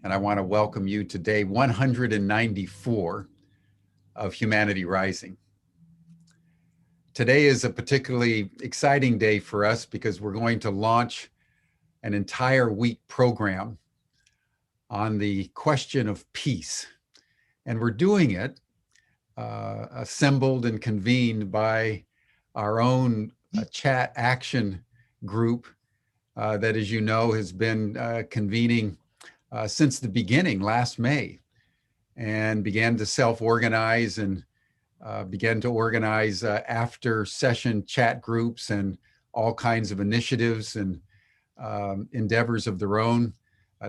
and I want to welcome you to day 194 of Humanity Rising. Today is a particularly exciting day for us because we're going to launch an entire week program on the question of peace. And we're doing it assembled and convened by our own chat action group that, as you know, has been convening since the beginning last May, and began to self-organize and began to organize after session chat groups and all kinds of initiatives and endeavors of their own.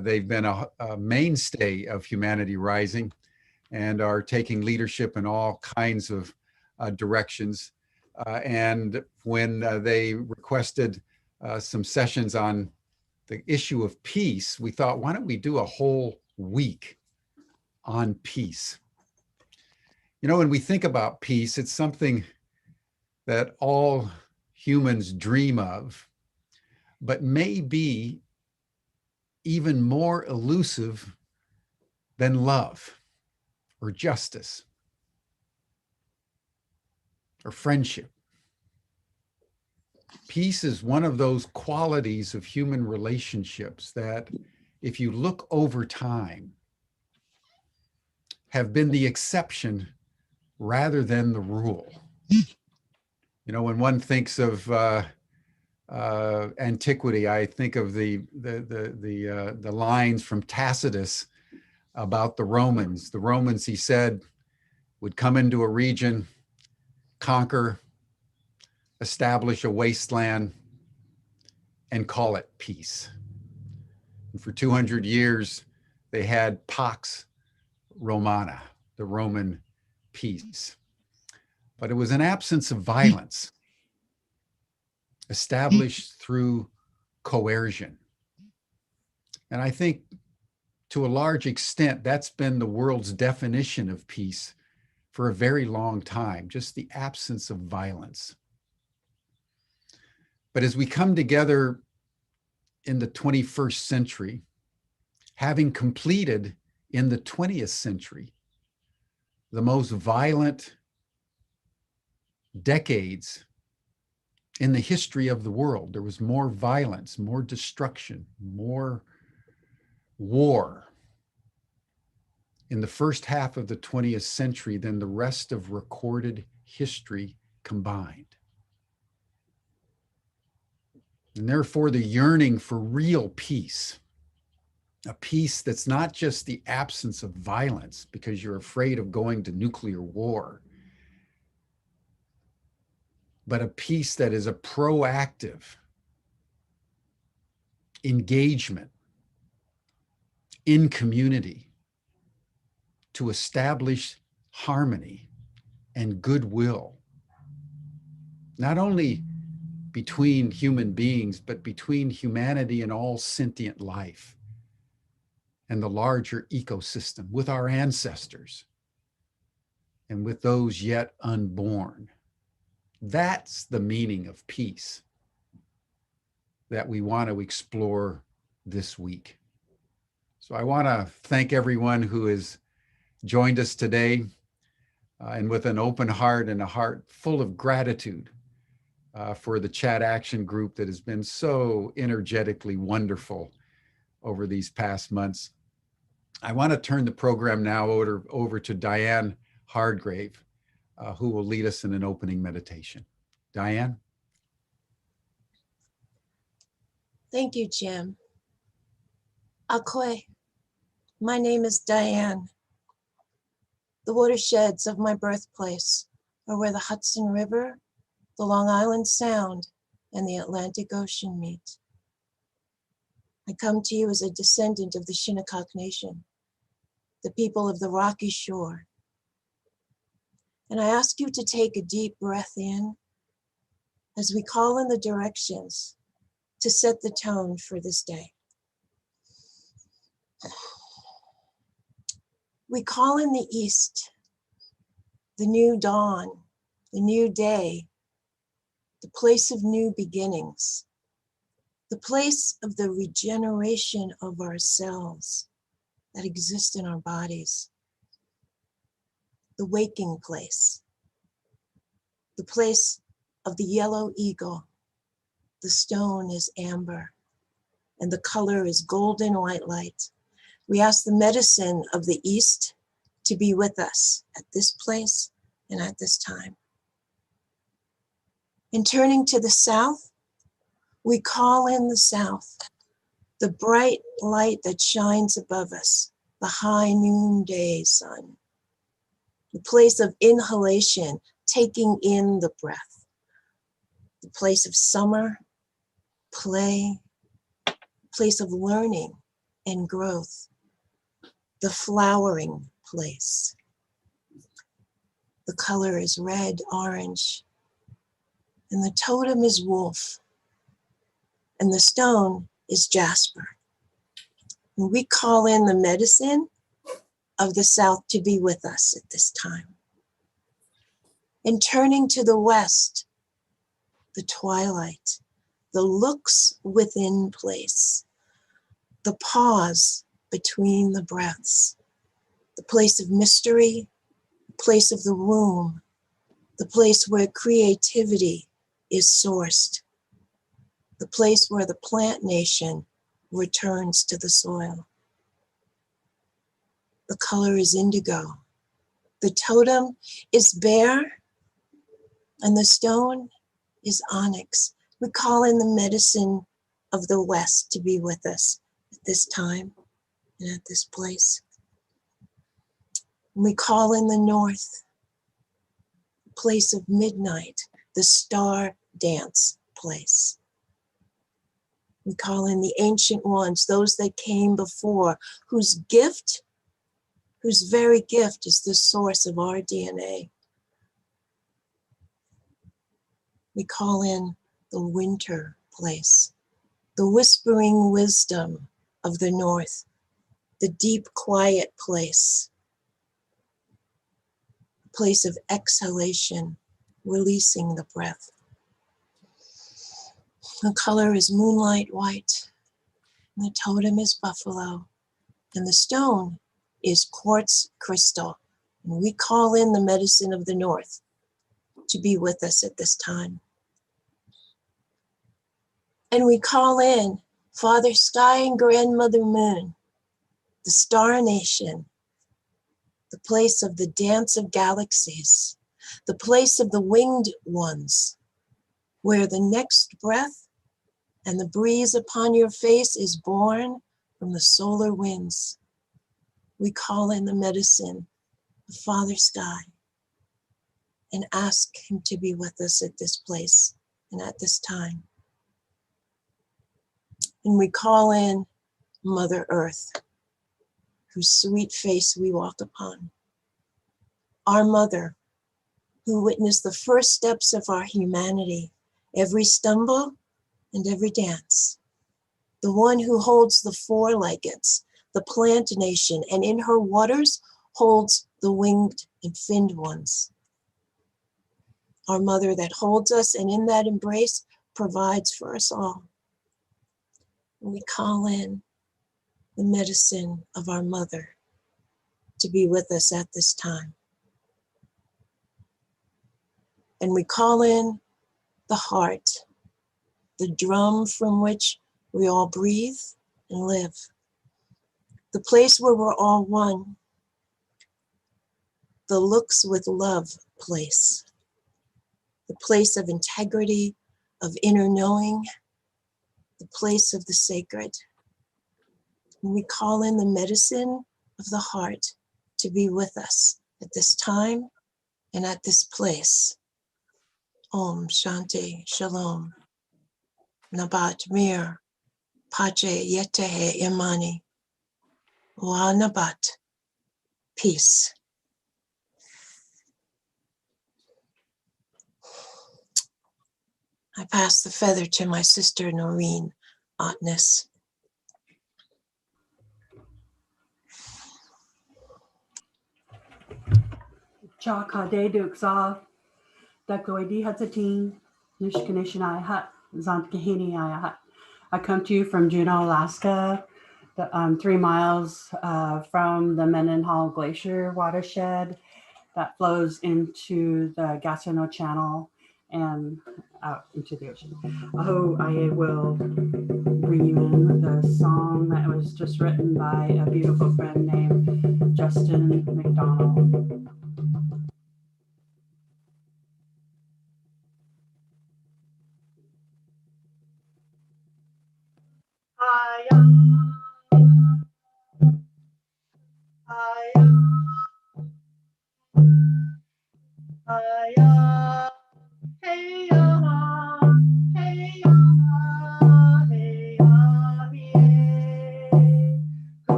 They've been a mainstay of Humanity Rising and are taking leadership in all kinds of directions. And when they requested some sessions on the issue of peace, we thought, why don't we do a whole week on peace? You know, when we think about peace, it's something that all humans dream of, but may be even more elusive than love or justice or friendship. Peace is one of those qualities of human relationships that, if you look over time, have been the exception rather than the rule. You know, when one thinks of antiquity, I think of the lines from Tacitus about the Romans. The Romans, he said, would come into a region, conquer, establish a wasteland, and call it peace. And for 200 years, they had Pax Romana, the Roman peace. But it was an absence of violence established through coercion. And I think to a large extent, that's been the world's definition of peace for a very long time, just the absence of violence. But as we come together in the 21st century, having completed in the 20th century the most violent decades in the history of the world, there was more violence, more destruction, more war in the first half of the 20th century than the rest of recorded history combined. And therefore, the yearning for real peace, a peace that's not just the absence of violence because you're afraid of going to nuclear war, but a peace that is a proactive engagement in community to establish harmony and goodwill, not only between human beings, but between humanity and all sentient life and the larger ecosystem, with our ancestors and with those yet unborn. That's the meaning of peace that we want to explore this week. So I want to thank everyone who has joined us today, and with an open heart and a heart full of gratitude for the chat action group that has been so energetically wonderful over these past months. I want to turn the program now over to Diane Hardgrave, who will lead us in an opening meditation. Diane? Thank you, Jim. Akwe, my name is Diane. The watersheds of my birthplace are where the Hudson River, the Long Island Sound, and the Atlantic Ocean meet. I come to you as a descendant of the Shinnecock Nation, the people of the Rocky Shore. And I ask you to take a deep breath in as we call in the directions to set the tone for this day. We call in the East, the new dawn, the new day, the place of new beginnings, the place of the regeneration of ourselves, that exist in our bodies. The waking place, the place of the yellow eagle. The stone is amber, and the color is golden white light. We ask the medicine of the East to be with us at this place and at this time. In turning to the South, we call in the South, the bright light that shines above us, the high noonday sun, the place of inhalation, taking in the breath, the place of summer, play, place of learning and growth, the flowering place. The color is red, orange, and the totem is wolf, and the stone is jasper. And we call in the medicine of the South to be with us at this time. And turning to the West, the twilight, the looks within place, the pause between the breaths, the place of mystery, the place of the womb, the place where creativity is sourced, the place where the plant nation returns to the soil. The color is indigo. The totem is bear, and the stone is onyx. We call in the medicine of the West to be with us at this time and at this place. And we call in the North, place of midnight, the star dance place. We call in the ancient ones, those that came before, whose very gift is the source of our DNA. We call in the winter place, the whispering wisdom of the North, the deep quiet place, a place of exhalation, releasing the breath. The color is moonlight white, and the totem is buffalo, and the stone is quartz crystal. And we call in the medicine of the North to be with us at this time. And we call in Father Sky and Grandmother Moon, the Star Nation, the place of the dance of galaxies, the place of the winged ones, where the next breath and the breeze upon your face is born from the solar winds. We call in the medicine of Father Sky and ask him to be with us at this place and at this time. And we call in Mother Earth, whose sweet face we walk upon. Our mother, who witnessed the first steps of our humanity, every stumble and every dance. The one who holds the four-leggeds, the plant nation, and in her waters holds the winged and finned ones. Our mother that holds us and in that embrace provides for us all. And we call in the medicine of our mother to be with us at this time. And we call in the heart, the drum from which we all breathe and live, the place where we're all one, the looks with love place, the place of integrity, of inner knowing, the place of the sacred. And we call in the medicine of the heart to be with us at this time and at this place. Om Shanti Shalom. Nabat Mir Pache Yetehe Imani. Wa Nabat. Peace. I pass the feather to my sister Noreen Otness. Cha Kade Dukza, Dakloidi Hatsatin, Nishkanishanai Hut, Zantkahini Hat. I come to you from Juneau, Alaska. 3 miles from the Mendenhall Glacier watershed that flows into the Gatineau Channel and out into the ocean. Oh, I will bring you in the song that was just written by a beautiful friend named Justin McDonald.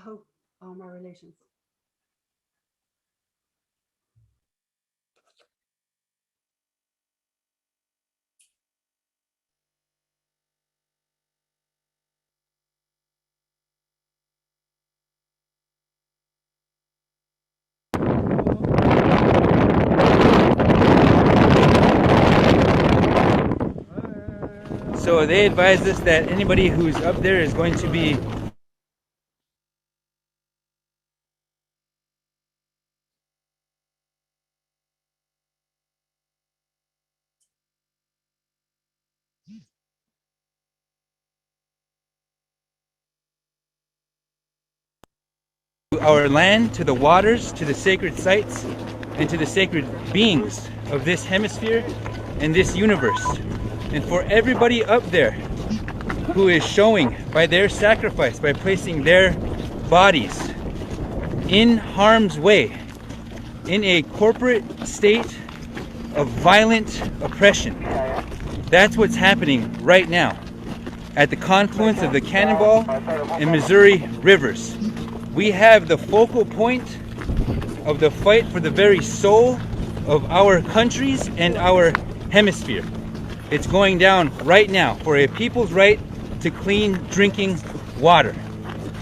Oh, all my relations. So they advised us that anybody who's up there is going to be to our land, to the waters, to the sacred sites, and to the sacred beings of this hemisphere and this universe. And for everybody up there who is showing by their sacrifice, by placing their bodies in harm's way, in a corporate state of violent oppression. That's what's happening right now at the confluence of the Cannonball and Missouri rivers. We have the focal point of the fight for the very soul of our countries and our hemisphere. It's going down right now for a people's right to clean drinking water,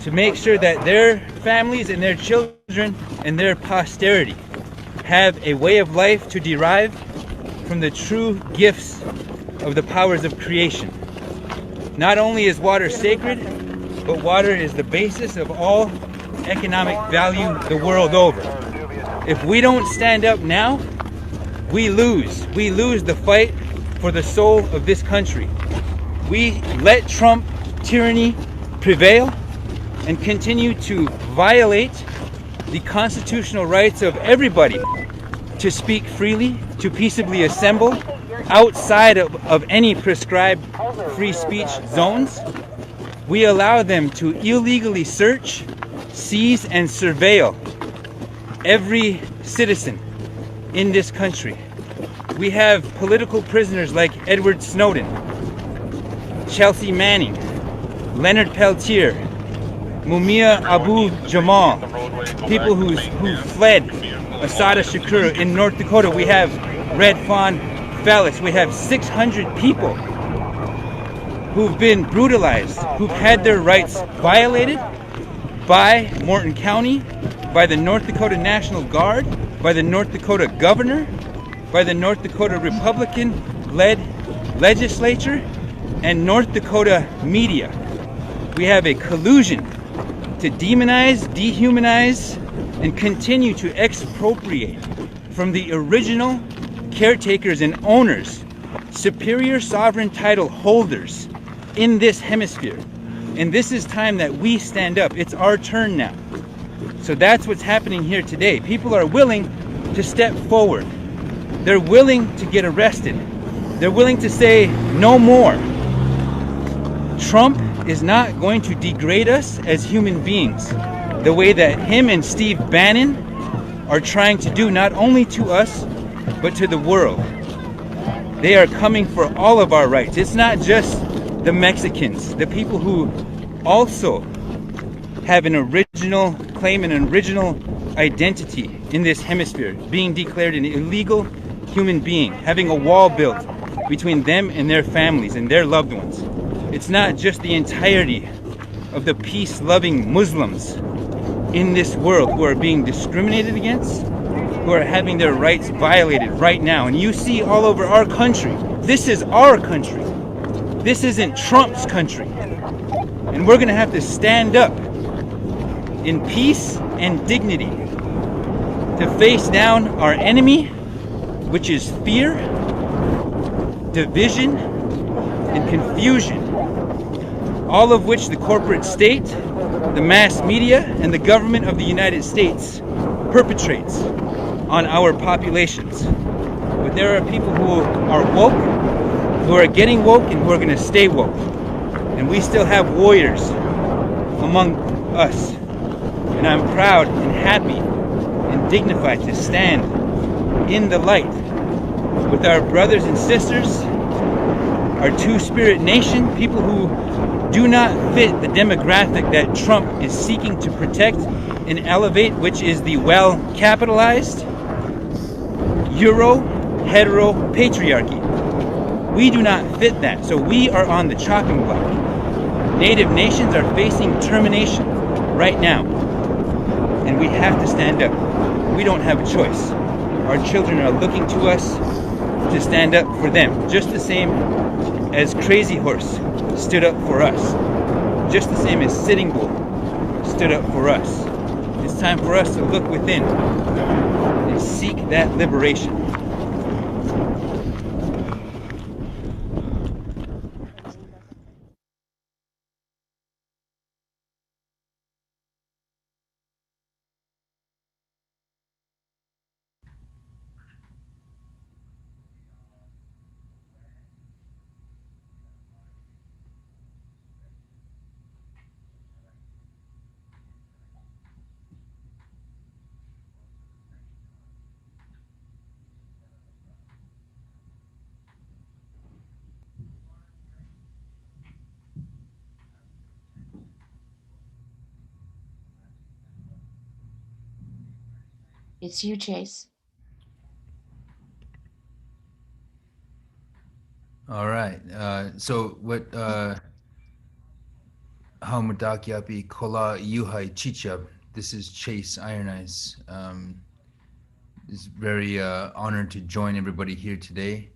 to make sure that their families and their children and their posterity have a way of life to derive from the true gifts of the powers of creation. Not only is water sacred, but water is the basis of all economic value the world over. If we don't stand up now, we lose. We lose the fight for the soul of this country. We let Trump tyranny prevail and continue to violate the constitutional rights of everybody to speak freely, to peaceably assemble outside of any prescribed free speech zones. We allow them to illegally search, seize, and surveil every citizen in this country. We have political prisoners like Edward Snowden, Chelsea Manning, Leonard Peltier, Mumia Abu Jamal, people who fled Asada Shakur in North Dakota. We have Red Fawn Fellis. We have 600 people who've been brutalized, who've had their rights violated by Morton County, by the North Dakota National Guard, by the North Dakota governor, by the North Dakota Republican-led legislature, and North Dakota media. We have a collusion to demonize, dehumanize, and continue to expropriate from the original caretakers and owners, superior sovereign title holders in this hemisphere. And this is time that we stand up. It's our turn now. So that's what's happening here today. People are willing to step forward. They're willing to get arrested. They're willing to say no more. Trump is not going to degrade us as human beings the way that him and Steve Bannon are trying to do, not only to us, but to the world. They are coming for all of our rights. It's not just the Mexicans, the people who also have an original claim, an original identity in this hemisphere, being declared an illegal human being, having a wall built between them and their families and their loved ones. It's not just the entirety of the peace-loving Muslims in this world who are being discriminated against, who are having their rights violated right now. And you see all over our country, this is our country. This isn't Trump's country. And we're gonna have to stand up in peace and dignity to face down our enemy, which is fear, division, and confusion, all of which the corporate state, the mass media, and the government of the United States perpetrates on our populations. But there are people who are woke, who are getting woke, and who are going to stay woke. And we still have warriors among us. And I'm proud and happy and dignified to stand in the light with our brothers and sisters, our Two-Spirit Nation, people who do not fit the demographic that Trump is seeking to protect and elevate, which is the well-capitalized Euro-hetero patriarchy. We do not fit that, so we are on the chopping block. Native nations are facing termination right now, and we have to stand up. We don't have a choice. Our children are looking to us to stand up for them, just the same as Crazy Horse stood up for us, just the same as Sitting Bull stood up for us. It's time for us to look within and seek that liberation. It's you, Chase. All right. So what Haumadakyapi Kola Yuhai Chichab. This is Chase Iron Eyes. Is very honored to join everybody here today.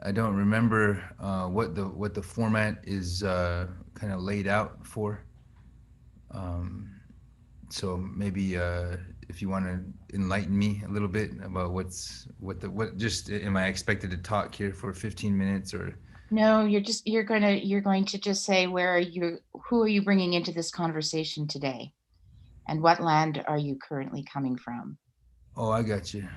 I don't remember what the format is kind of laid out for. So maybe if you want to enlighten me a little bit about what am I expected to talk here for 15 minutes, or No, you're going to just say who are you bringing into this conversation today, and what land are you currently coming from? Oh, I got you.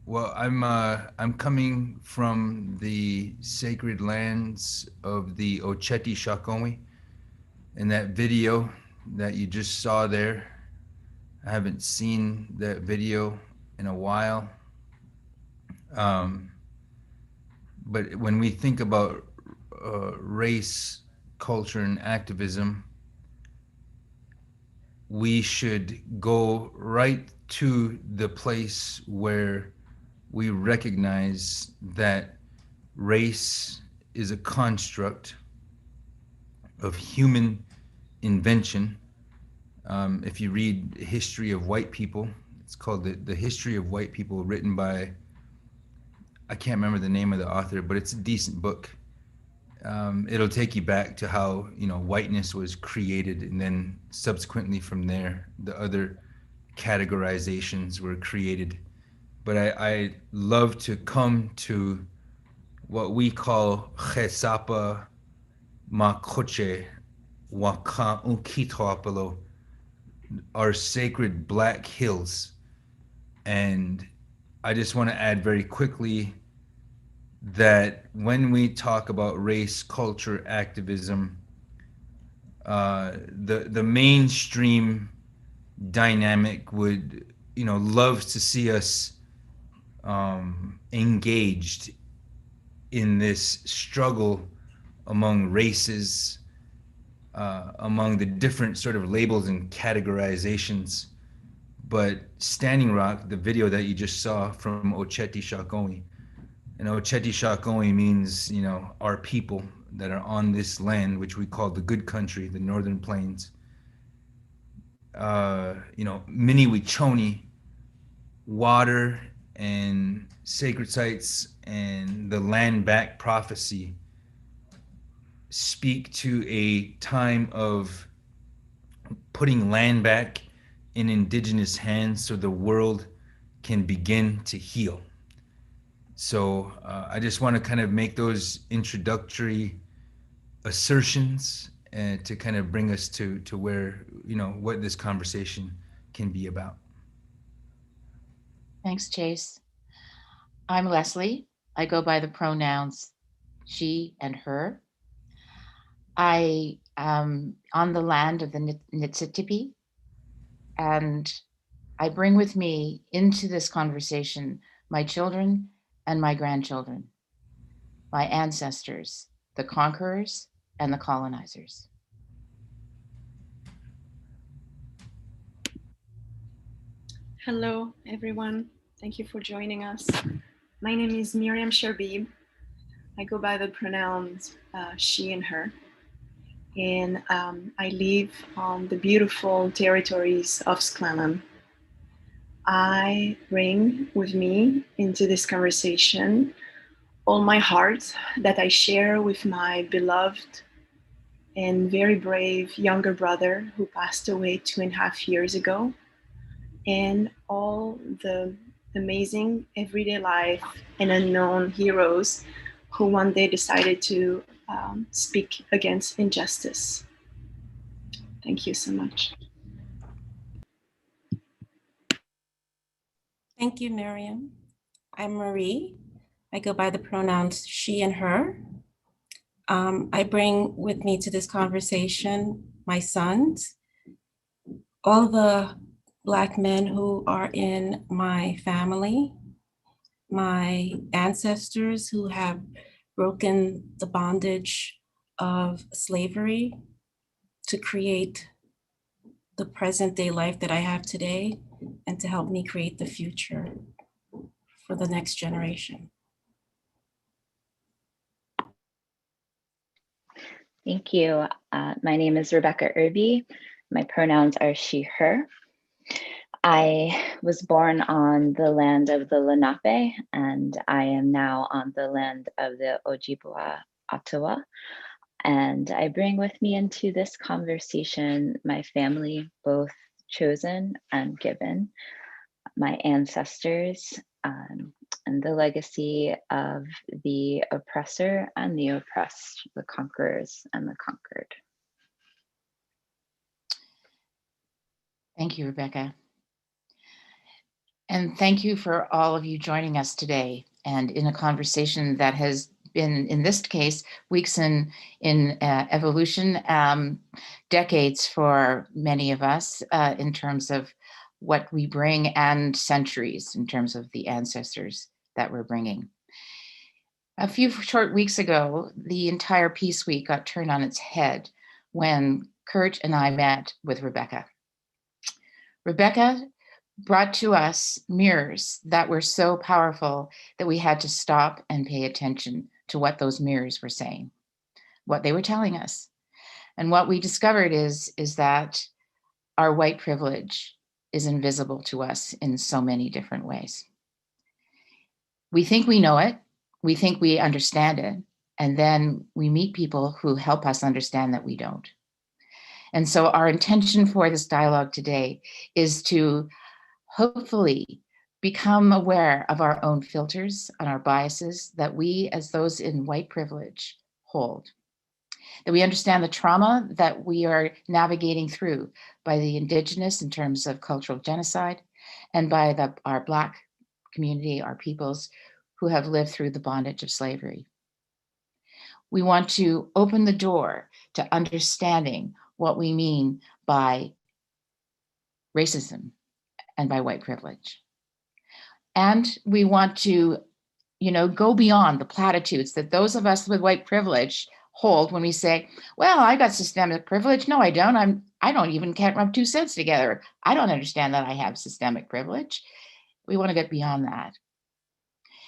Well, I'm coming from the sacred lands of the Ocheti Shakonwi. In that video that you just saw there, I haven't seen that video in a while. But when we think about race, culture, and activism, we should go right to the place where we recognize that race is a construct of human invention. If you read History of White People, it's called the History of White People, written by, I can't remember the name of the author, but it's a decent book. It'll take you back to how, you know, whiteness was created, and then subsequently from there, the other categorizations were created. But I love to come to what we call Chesapa Makoche Waka Unkitoapalo, our sacred Black Hills. And I just want to add very quickly that when we talk about race, culture, activism, the mainstream dynamic would, you know, love to see us engaged in this struggle among races, among the different sort of labels and categorizations. But Standing Rock, the video that you just saw from Ocheti Shakonwi, and Ocheti Shakonwi means, you know, our people that are on this land, which we call the good country, the Northern Plains. You know, Mini Wichoni, water and sacred sites and the land back prophecy speak to a time of putting land back in indigenous hands so the world can begin to heal. So I just want to kind of make those introductory assertions and to kind of bring us to where, you know, what this conversation can be about. Thanks, Chase. I'm Leslie. I go by the pronouns she and her. I am on the land of the Nitsitipi, and I bring with me into this conversation my children and my grandchildren, my ancestors, the conquerors and the colonizers. Hello, everyone. Thank you for joining us. My name is Miriam Sherbib. I go by the pronouns she and her. And I live on the beautiful territories of Sklanam. I bring with me into this conversation all my heart that I share with my beloved and very brave younger brother who passed away 2.5 years ago, and all the amazing everyday life and unknown heroes who one day decided to speak against injustice. Thank you so much. Thank you, Miriam. I'm Marie. I go by the pronouns she and her. I bring with me to this conversation my sons, all the Black men who are in my family, my ancestors who have broken the bondage of slavery to create the present day life that I have today and to help me create the future for the next generation. Thank you. My name is Rebecca Irby. My pronouns are she, her. I was born on the land of the Lenape, and I am now on the land of the Ojibwa Ottawa. And I bring with me into this conversation my family, both chosen and given, my ancestors, and the legacy of the oppressor and the oppressed, the conquerors and the conquered. Thank you, Rebecca. And thank you for all of you joining us today and in a conversation that has been, in this case, weeks in evolution, decades for many of us in terms of what we bring, and centuries in terms of the ancestors that we're bringing. A few short weeks ago, the entire Peace Week got turned on its head when Kurt and I met with Rebecca. Rebecca brought to us mirrors that were so powerful that we had to stop and pay attention to what those mirrors were saying, what they were telling us. And what we discovered is that our white privilege is invisible to us in so many different ways. We think we know it, we think we understand it, and then we meet people who help us understand that we don't. And so our intention for this dialogue today is to hopefully become aware of our own filters and our biases that we, as those in white privilege, hold. That we understand the trauma that we are navigating through by the Indigenous in terms of cultural genocide, and by our Black community, our peoples who have lived through the bondage of slavery. We want to open the door to understanding what we mean by racism and by white privilege. And we want to, go beyond the platitudes that those of us with white privilege hold when we say, well, I got systemic privilege. No, I don't. I don't even can't rub two cents together. I don't understand that I have systemic privilege. We want to get beyond that.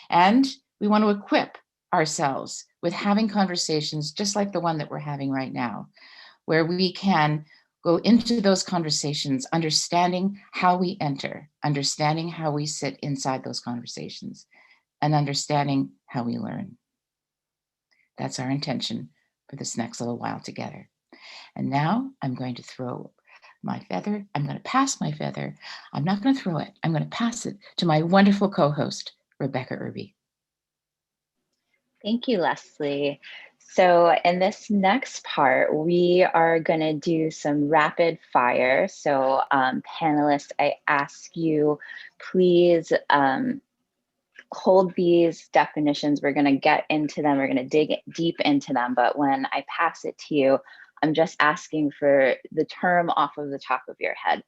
And we want to equip ourselves with having conversations just like the one that we're having right now, where we can go into those conversations, understanding how we enter, understanding how we sit inside those conversations, and understanding how we learn. That's our intention for this next little while together. And now I'm going to throw my feather. I'm going to pass my feather. I'm not going to throw it. I'm going to pass it to my wonderful co-host, Rebecca Irby. Thank you, Leslie. So in this next part, we are going to do some rapid fire. So panelists, I ask you, please hold these definitions. We're going to get into them. We're going to dig deep into them. But when I pass it to you, I'm just asking for the term off of the top of your head.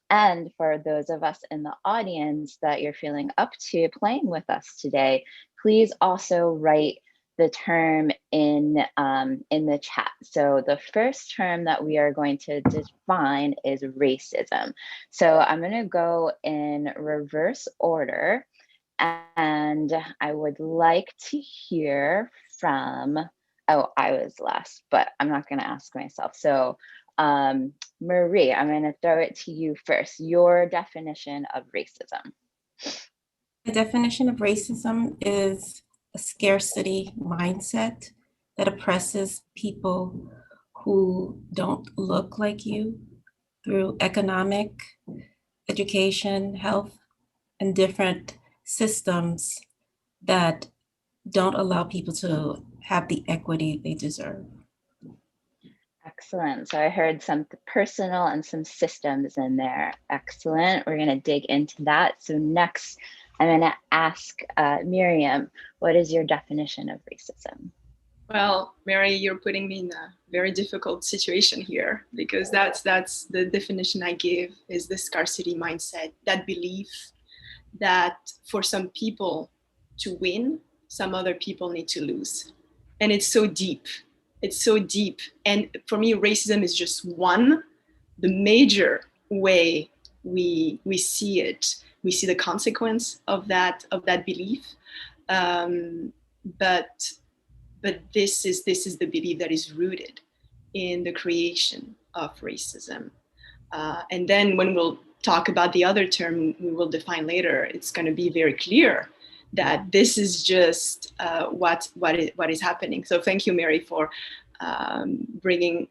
And for those of us in the audience that you're feeling up to playing with us today, please also write the term in the chat. So the first term that we are going to define is racism. So I'm going to go in reverse order, and I would like to hear from, oh, I was last, but I'm not going to ask myself. So Marie, I'm going to throw it to you first. Your definition of racism. The definition of racism is a scarcity mindset that oppresses people who don't look like you through economic, education, health, and different systems that don't allow people to have the equity they deserve. Excellent. So I heard some personal and some systems in there. Excellent. We're going to dig into that. So next, I'm going to ask Miriam, what is your definition of racism? Well, Mary, you're putting me in a very difficult situation here, because that's the definition I give, is the scarcity mindset, that belief that for some people to win, some other people need to lose. And it's so deep. It's so deep. And for me, racism is just one, the major way we see it. We see the consequence of that belief. But this is the belief that is rooted in the creation of racism. And then when we'll talk about the other term we will define later, it's going to be very clear that this is just what is happening. So thank you, Mary, for bringing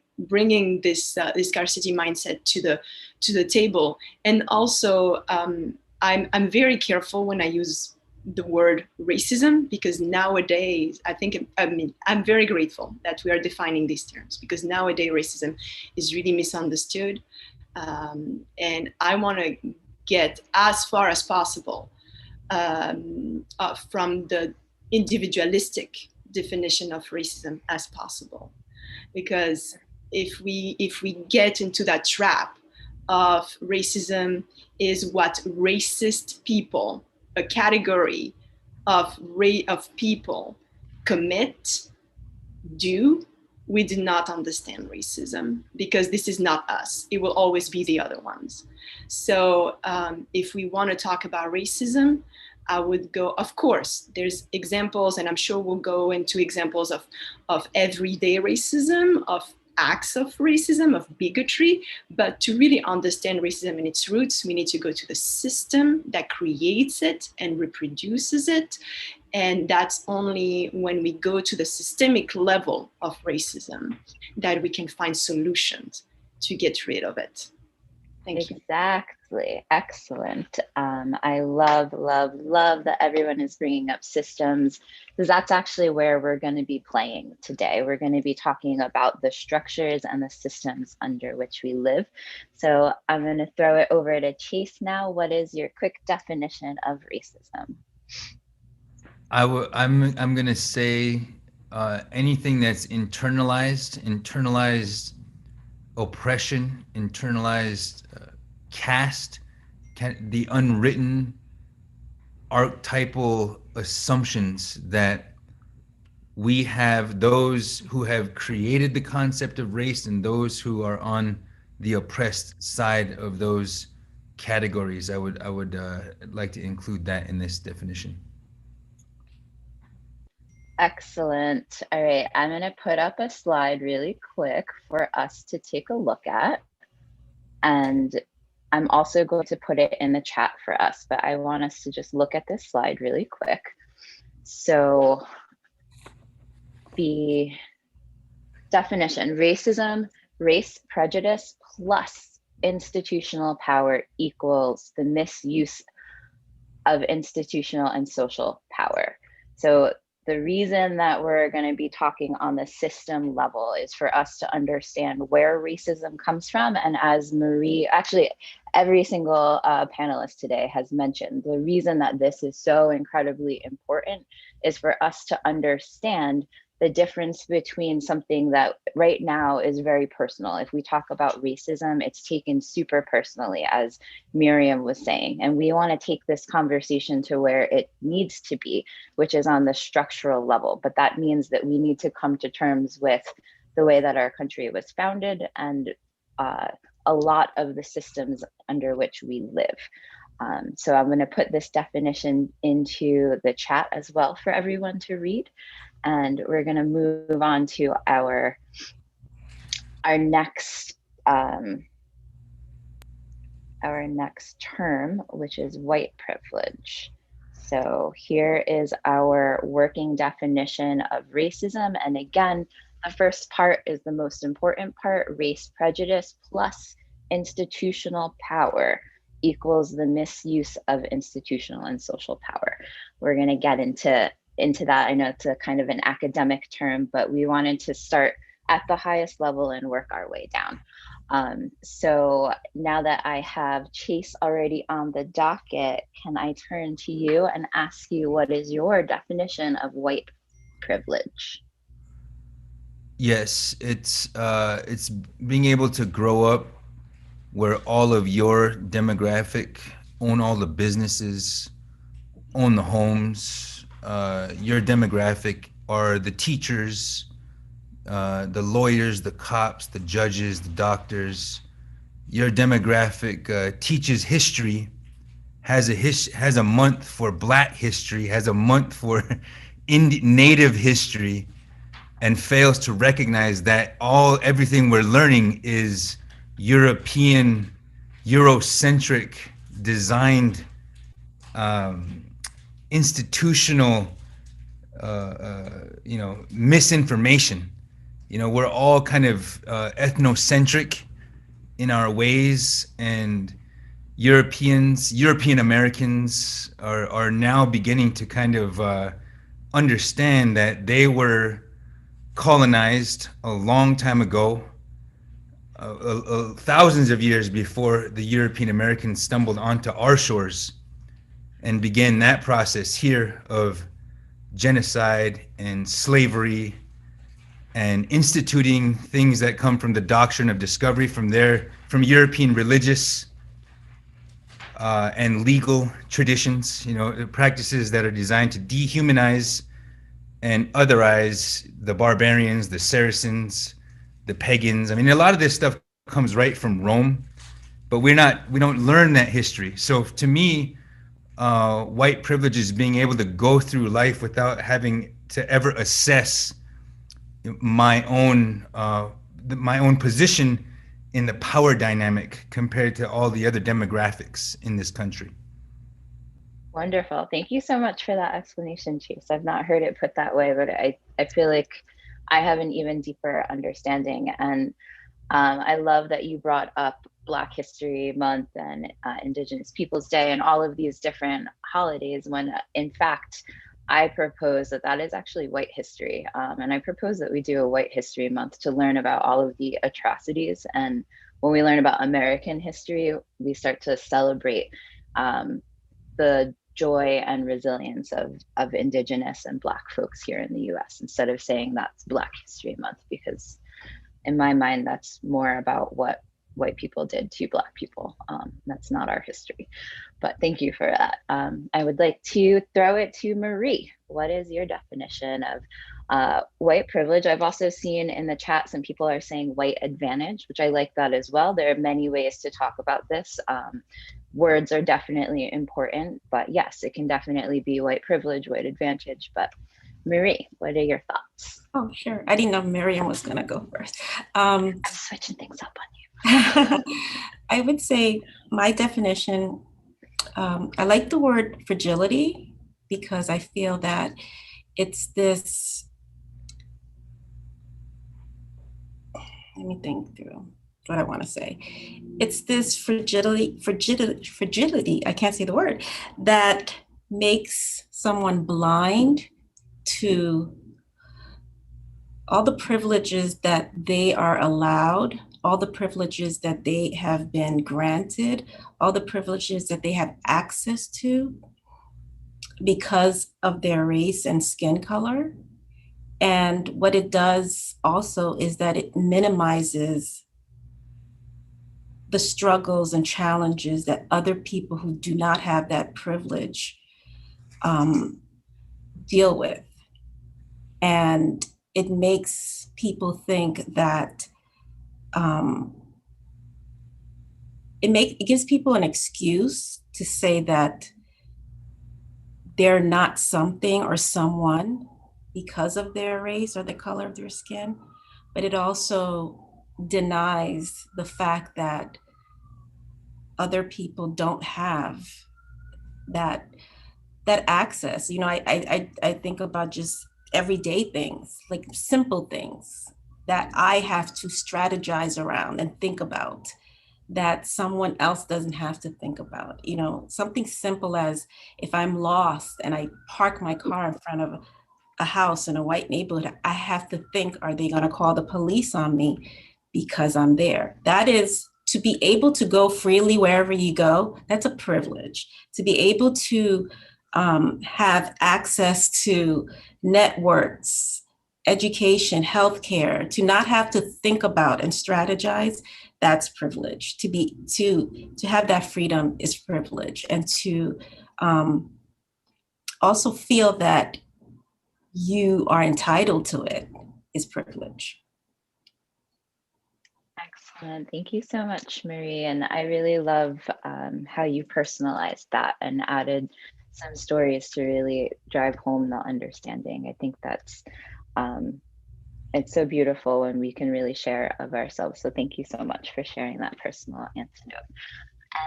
this scarcity mindset to the table. And also, I'm very careful when I use the word racism, because nowadays I'm very grateful that we are defining these terms, because nowadays racism is really misunderstood, and I want to get as far as possible from the individualistic definition of racism as possible, because if we get into that trap of racism is what racist people, a category of people commit, do, we do not understand racism, because this is not us. It will always be the other ones. So if we want to talk about racism, I would go, of course, there's examples, and I'm sure we'll go into examples of everyday racism, of acts of racism, of bigotry. But to really understand racism and its roots, we need to go to the system that creates it and reproduces it. And that's only when we go to the systemic level of racism that we can find solutions to get rid of it. Thank you. Exactly. Excellent. I love that everyone is bringing up systems, because that's actually where we're going to be playing today. We're going to be talking about the structures and the systems under which we live. So I'm going to throw it over to Chase now. What is your quick definition of racism? I'm going to say anything that's internalized oppression, internalized caste, the unwritten archetypal assumptions that we have, those who have created the concept of race and those who are on the oppressed side of those categories. I would like to include that in this definition. Excellent. All right, I'm going to put up a slide really quick for us to take a look at. And I'm also going to put it in the chat for us, but I want us to just look at this slide really quick. So the definition: racism, race prejudice plus institutional power equals the misuse of institutional and social power. So the reason that we're going to be talking on the system level is for us to understand where racism comes from. And as Marie, actually every single panelist today has mentioned, the reason that this is so incredibly important is for us to understand the difference between something that right now is very personal. If we talk about racism, it's taken super personally, as Miriam was saying, and we want to take this conversation to where it needs to be, which is on the structural level. But that means that we need to come to terms with the way that our country was founded and a lot of the systems under which we live. So I'm going to put this definition into the chat as well for everyone to read. And we're going to move on to our next term, which is white privilege. So here is our working definition of racism. And again, the first part is the most important part: race prejudice plus institutional power equals the misuse of institutional and social power. We're going to get into that. I know it's a kind of an academic term, but we wanted to start at the highest level and work our way down. So now that I have Chase already on the docket, can I turn to you and ask you, what is your definition of white privilege? Yes, it's being able to grow up where all of your demographic own all the businesses, own the homes. Your demographic are the teachers, the lawyers, the cops, the judges, the doctors. Your demographic teaches history, has a month for Black history, has a month for Native history, and fails to recognize that everything we're learning is European, Eurocentric, designed, institutional, misinformation. We're all kind of ethnocentric in our ways, and European Americans are now beginning to kind of understand that they were colonized a long time ago, thousands of years before the European Americans stumbled onto our shores and began that process here of genocide and slavery and instituting things that come from the doctrine of discovery from European religious and legal traditions, practices that are designed to dehumanize and otherize the barbarians, the Saracens, the pagans. I mean, a lot of this stuff comes right from Rome, but we don't learn that history. So to me, white privilege is being able to go through life without having to ever assess my own position in the power dynamic compared to all the other demographics in this country. Wonderful. Thank you so much for that explanation, Chase. I've not heard it put that way, but I feel like I have an even deeper understanding. And I love that you brought up Black History Month and Indigenous Peoples Day and all of these different holidays, when in fact, I propose that is actually white history. And I propose that we do a White History Month to learn about all of the atrocities. And when we learn about American history, we start to celebrate the joy and resilience of Indigenous and Black folks here in the US, instead of saying that's Black History Month, because in my mind, that's more about what white people did to Black people. That's not our history. But thank you for that. I would like to throw it to Marie. What is your definition of white privilege? I've also seen in the chat some people are saying white advantage, which I like that as well. There are many ways to talk about this. Words are definitely important, but yes, it can definitely be white privilege, white advantage. But Marie, what are your thoughts? Oh, sure. I didn't know Miriam was going to go first. I'm switching things up on you. I would say my definition, I like the word fragility, because I feel that it's this, let me think through what I want to say. It's this fragility, I can't say the word, that makes someone blind to all the privileges that they are allowed, all the privileges that they have been granted, all the privileges that they have access to because of their race and skin color. And what it does also is that it minimizes the struggles and challenges that other people who do not have that privilege deal with. And it makes people think that it gives people an excuse to say that they're not something or someone because of their race or the color of their skin, but it also denies the fact that other people don't have that access. I think about just everyday things, like simple things that I have to strategize around and think about that someone else doesn't have to think about. Something simple as if I'm lost and I park my car in front of a house in a white neighborhood, I have to think, are they going to call the police on me because I'm there? That is, to be able to go freely wherever you go, that's a privilege. To be able to have access to networks, education, healthcare, to not have to think about and strategize, that's privilege. To have that freedom is privilege. And to also feel that you are entitled to it is privilege. Excellent. Thank you so much, Marie. And I really love how you personalized that and added some stories to really drive home the understanding. I think that's it's so beautiful when we can really share of ourselves. So thank you so much for sharing that personal antidote.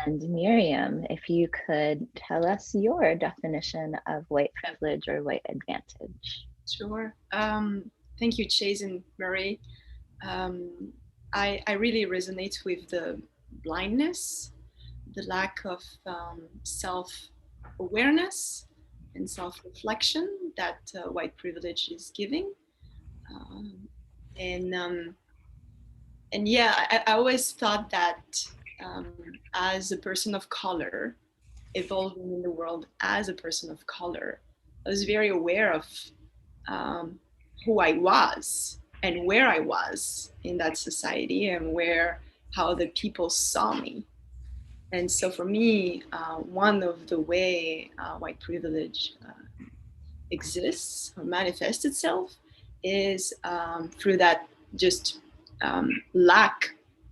And Miriam, if you could tell us your definition of white privilege or white advantage. Sure. Thank you, Chase and Marie. I really resonate with the blindness the lack of self-awareness and self-reflection that white privilege is giving. And yeah, I always thought that as a person of color, evolving in the world as a person of color, I was very aware of who I was and where I was in that society, and how the people saw me. And so for me, one of the way white privilege exists or manifests itself is through that just no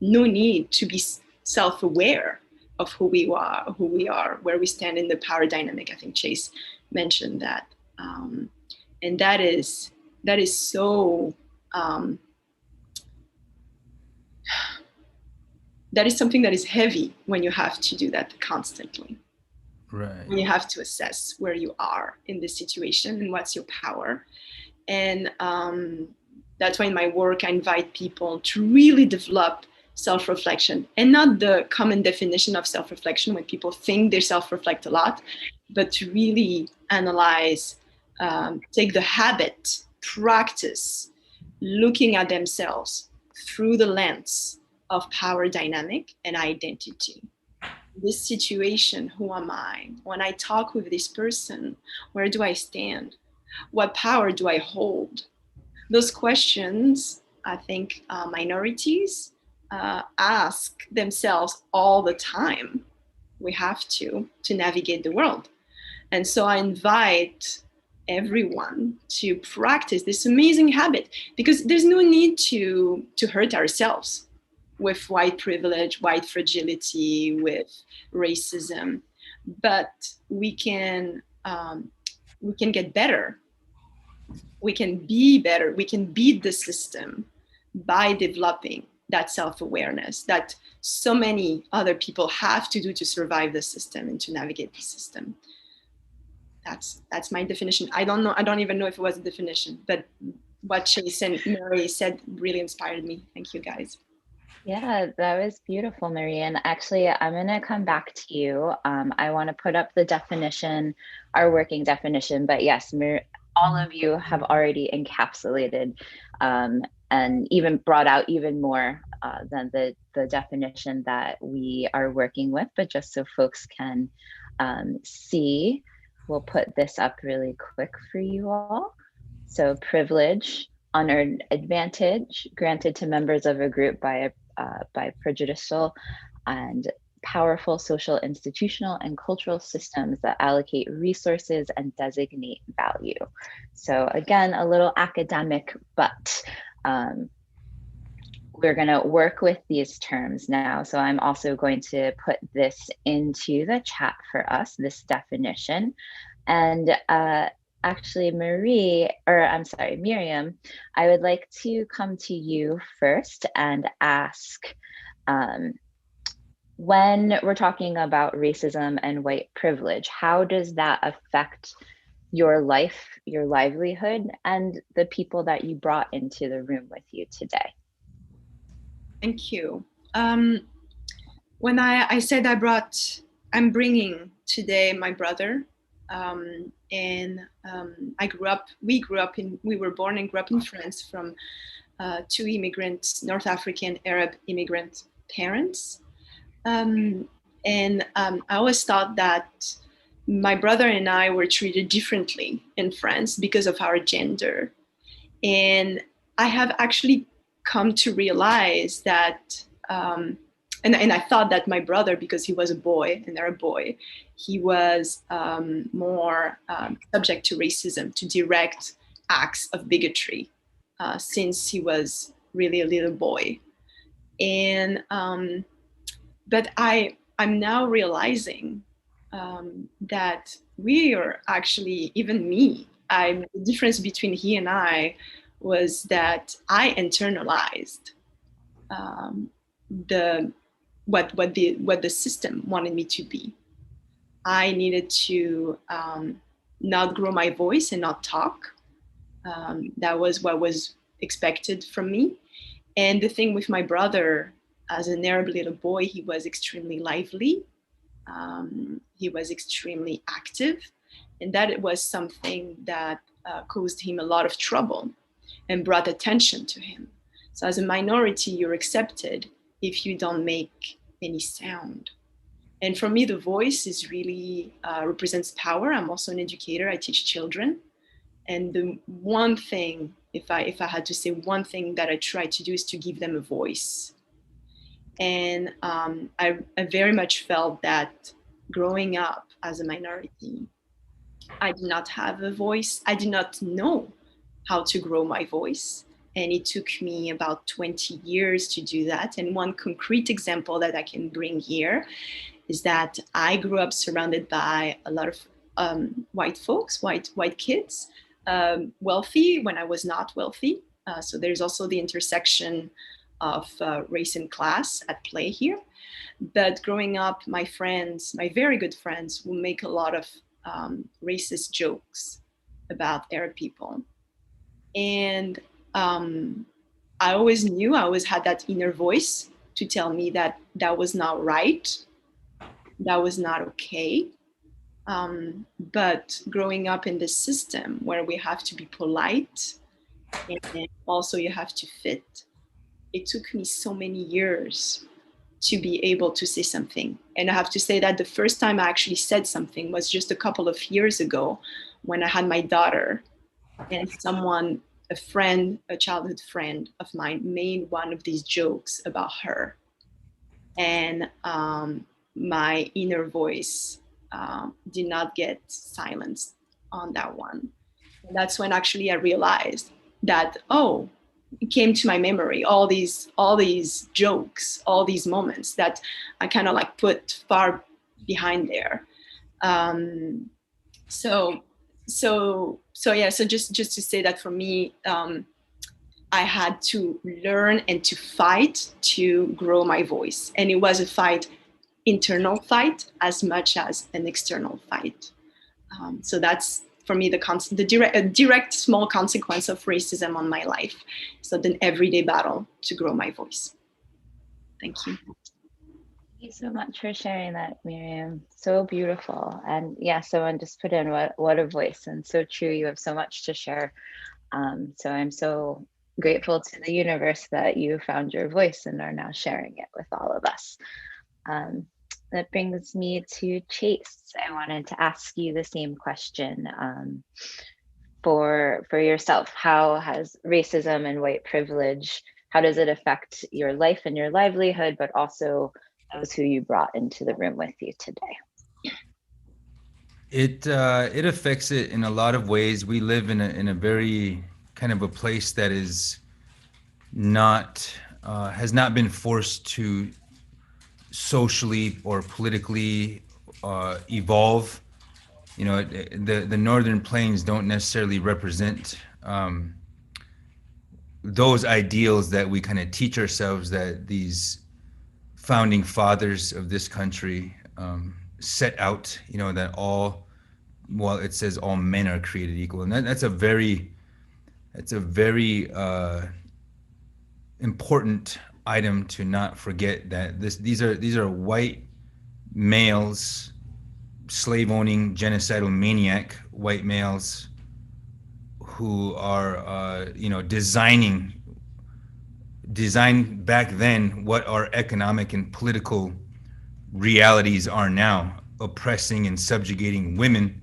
need to be self-aware of who we are, where we stand in the power dynamic. I think Chase mentioned that, and that is so. That is something that is heavy when you have to do that constantly. Right. When you have to assess where you are in this situation and what's your power. And that's why in my work I invite people to really develop self-reflection, and not the common definition of self-reflection when people think they self-reflect a lot, but to really analyze, take the habit, practice looking at themselves through the lens of power dynamic and identity. This situation, who am I? When I talk with this person, where do I stand? What power do I hold? Those questions, I think minorities ask themselves all the time. We have to navigate the world. And so I invite everyone to practice this amazing habit, because there's no need to hurt ourselves with white privilege, white fragility, with racism, but we can get better. We can be better. We can beat the system by developing that self-awareness that so many other people have to do to survive the system and to navigate the system. That's my definition. I don't know. I don't even know if it was a definition, but what Chase and Mary said really inspired me. Thank you, guys. Yeah, that was beautiful, Marie. And actually, I'm going to come back to you. I want to put up the definition, our working definition. But yes, all of you have already encapsulated and even brought out even more than the definition that we are working with. But just so folks can see, we'll put this up really quick for you all. So privilege, unearned advantage granted to members of a group by prejudicial and powerful social, institutional, and cultural systems that allocate resources and designate value. So again, a little academic, but we're going to work with these terms now. So I'm also going to put this into the chat for us, this definition. And actually, Miriam, I would like to come to you first and ask, when we're talking about racism and white privilege, how does that affect your life, your livelihood, and the people that you brought into the room with you today? Thank you. When I said I'm bringing today my brother, we were born and grew up in France from two immigrants, North African Arab immigrant parents. I always thought that my brother and I were treated differently in France because of our gender. And I have actually come to realize that, and I thought that my brother, because he was a boy, an Arab boy, he was more subject to racism, to direct acts of bigotry, since he was really a little boy. And but I'm now realizing that we are actually, even me, the difference between he and I was that I internalized what the system wanted me to be. I needed to not grow my voice and not talk. That was what was expected from me. And the thing with my brother, as an Arab little boy, he was extremely lively. He was extremely active, and that it was something that caused him a lot of trouble and brought attention to him. So as a minority, you're accepted if you don't make any sound. And for me, the voice is really represents power. I'm also an educator. I teach children. And the one thing, if I had to say one thing that I try to do, is to give them a voice. And I very much felt that growing up as a minority, I did not have a voice. I did not know how to grow my voice. And it took me about 20 years to do that. And one concrete example that I can bring here is that I grew up surrounded by a lot of white folks, white kids, wealthy when I was not wealthy. So there's also the intersection of race and class at play here. But growing up, my friends, my very good friends, will make a lot of racist jokes about Arab people. And I always knew, I always had that inner voice to tell me that that was not right, that was not okay. But growing up in this system where we have to be polite and also you have to fit, it took me so many years to be able to say something. And I have to say that the first time I actually said something was just a couple of years ago when I had my daughter, and someone, a friend, a childhood friend of mine, made one of these jokes about her. And my inner voice did not get silenced on that one. And that's when actually I realized that, oh, it came to my memory, all these jokes, all these moments that I kind of like put far behind there. So just to say that for me, I had to learn and to fight to grow my voice. And it was a fight, internal fight, as much as an external fight. So that's, for me, the direct small consequence of racism on my life. So an everyday battle to grow my voice. Thank you. Thank you so much for sharing that, Miriam. So beautiful. And yeah, someone just put in what a voice, and so true. You have so much to share. So I'm so grateful to the universe that you found your voice and are now sharing it with all of us. That brings me to Chase. I wanted to ask you the same question for yourself. How has racism and white privilege, how does it affect your life and your livelihood, but also those who you brought into the room with you today? It affects it in a lot of ways. We live in a very kind of a place that is not has not been forced to socially or politically evolve. You know, the Northern Plains don't necessarily represent those ideals that we kind of teach ourselves that these founding fathers of this country set out. You know, that it says all men are created equal, and that's a very important item to not forget, that these are white males, slave-owning, genocidal maniac white males who are design back then what our economic and political realities are now, oppressing and subjugating women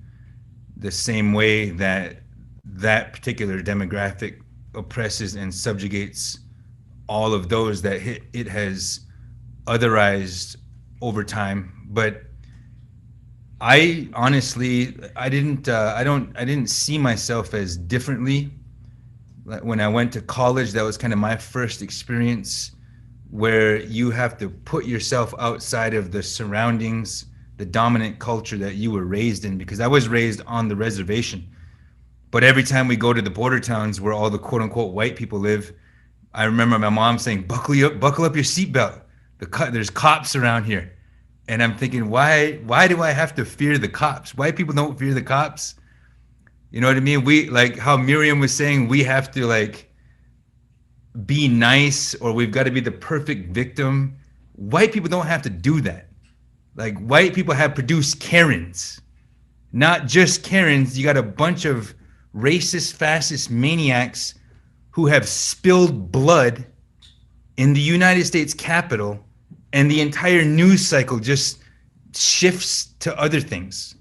the same way that particular demographic oppresses and subjugates all of those that it has otherized over time. But I honestly, I didn't see myself as differently. When I went to college, that was kind of my first experience where you have to put yourself outside of the surroundings, the dominant culture that you were raised in, because I was raised on the reservation. But every time we go to the border towns where all the quote unquote white people live, I remember my mom saying, buckle up your seatbelt. There's cops around here. And I'm thinking, why do I have to fear the cops? White people don't fear the cops. You know what I mean? We, like how Miriam was saying, we have to like be nice, or we've got to be the perfect victim. White people don't have to do that. Like white people have produced Karens, not just Karens. You got a bunch of racist, fascist maniacs who have spilled blood in the United States Capitol, and the entire news cycle just shifts to other things.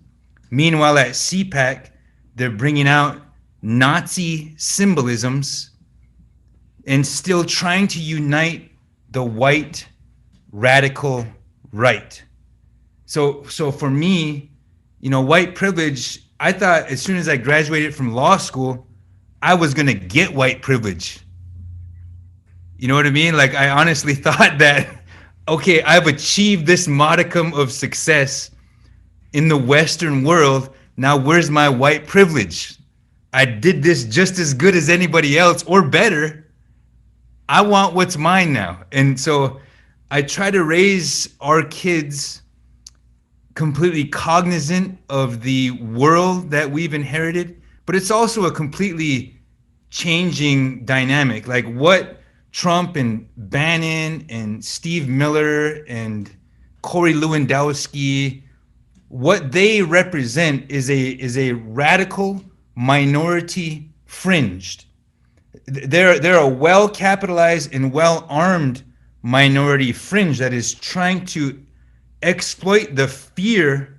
Meanwhile, at CPAC, they're bringing out Nazi symbolisms and still trying to unite the white radical right. So for me, white privilege, I thought as soon as I graduated from law school, I was gonna get white privilege. You know what I mean? Like, I honestly thought that, okay, I've achieved this modicum of success in the Western world. Now, where's my white privilege? I did this just as good as anybody else or better. I want what's mine now. And so I try to raise our kids completely cognizant of the world that we've inherited, but it's also a completely changing dynamic. Like what Trump and Bannon and Steve Miller and Corey Lewandowski, what they represent is a radical minority fringed. They're a well capitalized and well armed minority fringe that is trying to exploit the fear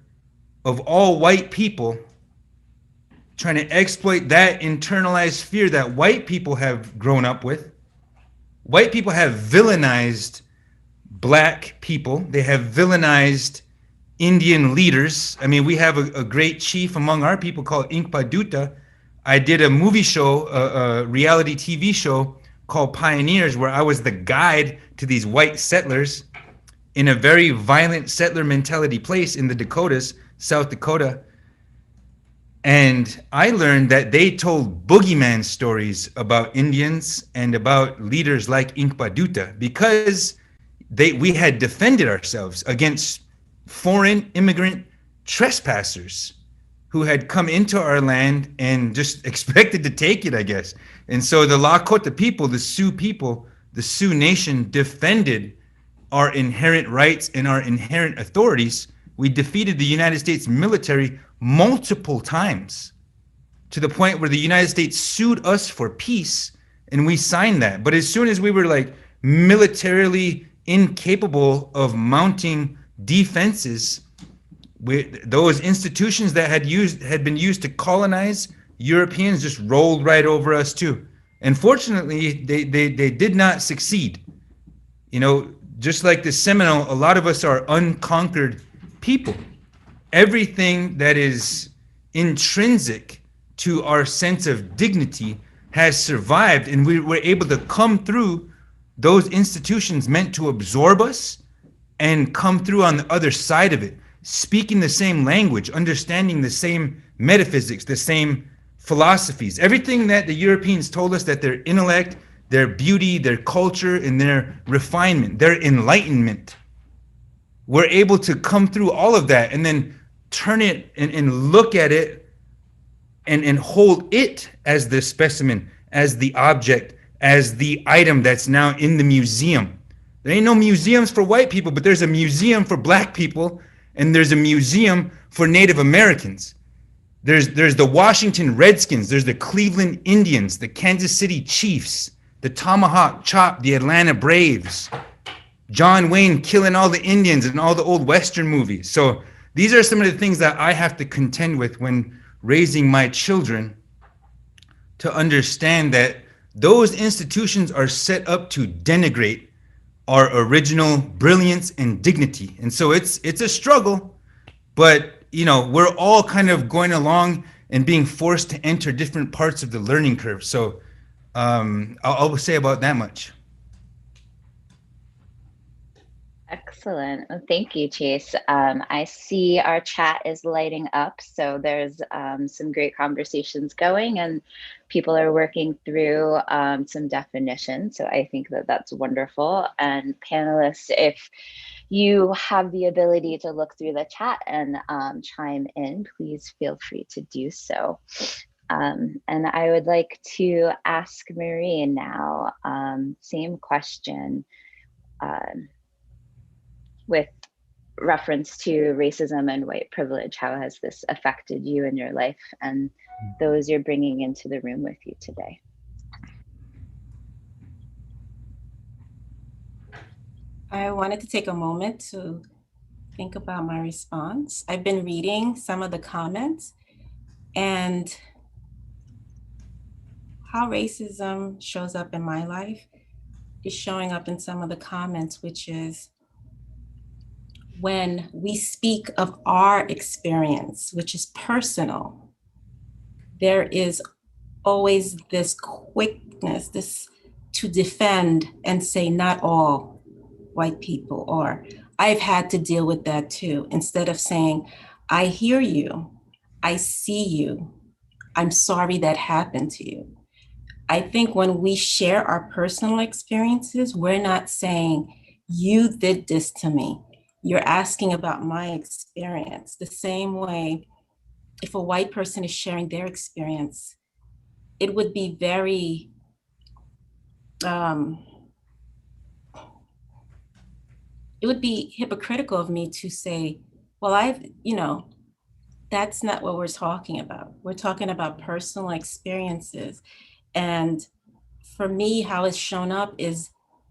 of all white people, trying to exploit that internalized fear that white people have grown up with. White people have villainized black people. They have villainized Indian leaders. I mean, we have a great chief among our people called Inkpaduta. I did a movie show, a reality TV show called Pioneers, where I was the guide to these white settlers in a very violent settler mentality place in the Dakotas, South Dakota. And I learned that they told boogeyman stories about Indians and about leaders like Inkpaduta because we had defended ourselves against foreign immigrant trespassers who had come into our land and just expected to take it, I guess. And so the Lakota people, the Sioux Nation defended our inherent rights and our inherent authorities. We defeated the United States military multiple times to the point where the United States sued us for peace and we signed that. But as soon as we were like militarily incapable of mounting defenses, those institutions that had been used to colonize Europeans just rolled right over us too. And fortunately, they did not succeed. Just like the Seminole, a lot of us are unconquered people. Everything that is intrinsic to our sense of dignity has survived, and we were able to come through those institutions meant to absorb us and come through on the other side of it, speaking the same language, understanding the same metaphysics, the same philosophies. Everything that the Europeans told us, that their intellect, their beauty, their culture, and their refinement, their enlightenment, we're able to come through all of that and then turn it and look at it and hold it as the specimen, as the object, as the item that's now in the museum. There ain't no museums for white people, but there's a museum for black people, and there's a museum for Native Americans. There's the Washington Redskins, there's the Cleveland Indians, the Kansas City Chiefs, the Tomahawk Chop, the Atlanta Braves, John Wayne killing all the Indians in all the old Western movies. So these are some of the things that I have to contend with when raising my children, to understand that those institutions are set up to denigrate our original brilliance and dignity. And so it's a struggle, but we're all kind of going along and being forced to enter different parts of the learning curve. So I'll say about that much. Excellent. Well, thank you, Chase. I see our chat is lighting up, so there's some great conversations going, and people are working through some definitions. So I think that that's wonderful. And panelists, if you have the ability to look through the chat and chime in, please feel free to do so. And I would like to ask Marie now, same question. With reference to racism and white privilege. How has this affected you in your life and those you're bringing into the room with you today? I wanted to take a moment to think about my response. I've been reading some of the comments and how racism shows up in my life is showing up in some of the comments, which is when we speak of our experience, which is personal, there is always this quickness, this to defend and say not all white people, or I've had to deal with that too, instead of saying, I hear you, I see you, I'm sorry that happened to you. I think when we share our personal experiences, we're not saying, you did this to me. You're asking about my experience. The same way, if a white person is sharing their experience, it would be very, it would be hypocritical of me to say, well, that's not what we're talking about. We're talking about personal experiences. And for me, how it's shown up is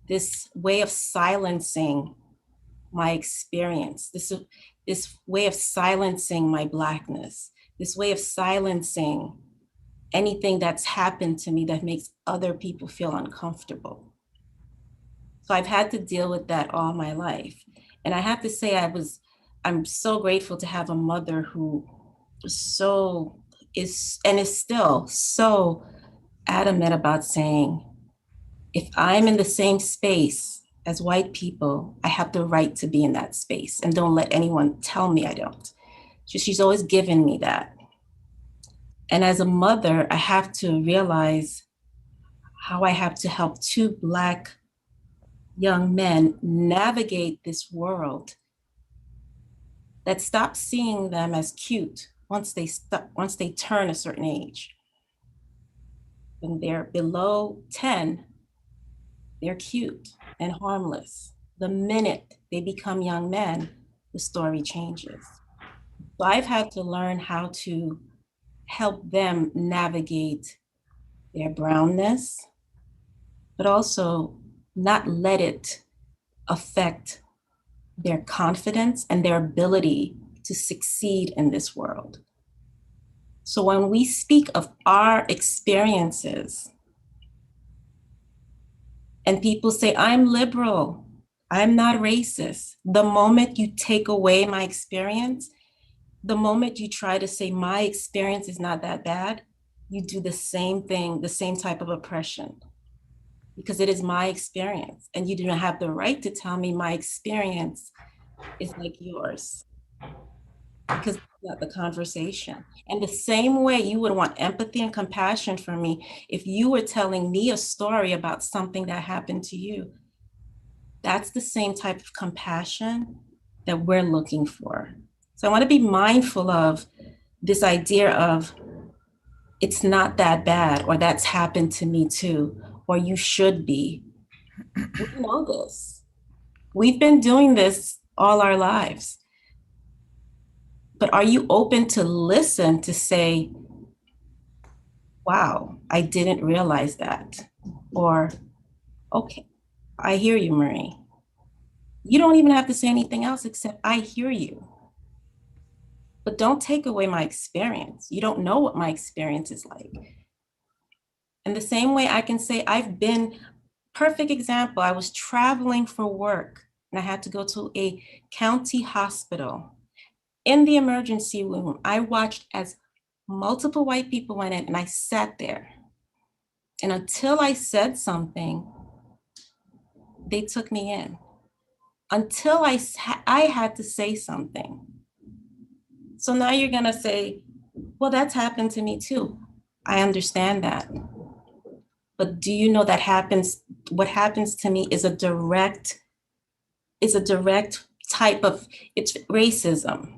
this way of silencing my experience, this way of silencing my Blackness, this way of silencing anything that's happened to me that makes other people feel uncomfortable. So I've had to deal with that all my life. And I have to say, I'm so grateful to have a mother who is still so adamant about saying, if I'm in the same space as white people, I have the right to be in that space, and don't let anyone tell me I don't. She's always given me that. And as a mother, I have to realize how I have to help two Black young men navigate this world that stops seeing them as cute once they turn a certain age. When they're below 10, they're cute and harmless. The minute they become young men, the story changes. So I've had to learn how to help them navigate their brownness, but also not let it affect their confidence and their ability to succeed in this world. So when we speak of our experiences, and people say, I'm liberal, I'm not racist. The moment you take away my experience, the moment you try to say my experience is not that bad, you do the same thing, the same type of oppression, because it is my experience. And you do not have the right to tell me my experience is like yours, because that's not the conversation. And the same way you would want empathy and compassion for me if you were telling me a story about something that happened to you. That's the same type of compassion that we're looking for. So I want to be mindful of this idea of it's not that bad, or that's happened to me too, or you should be. We know this. We've been doing this all our lives. But are you open to listen to say, wow, I didn't realize that? Or, okay, I hear you, Marie. You don't even have to say anything else except I hear you. But don't take away my experience. You don't know what my experience is like. And the same way I can say perfect example, I was traveling for work and I had to go to a county hospital. In the emergency room, I watched as multiple white people went in and I sat there. And until I said something, they took me in. Until I had to say something. So now you're gonna say, well, that's happened to me too. I understand that. But do you know that what happens to me is a direct type of, it's racism.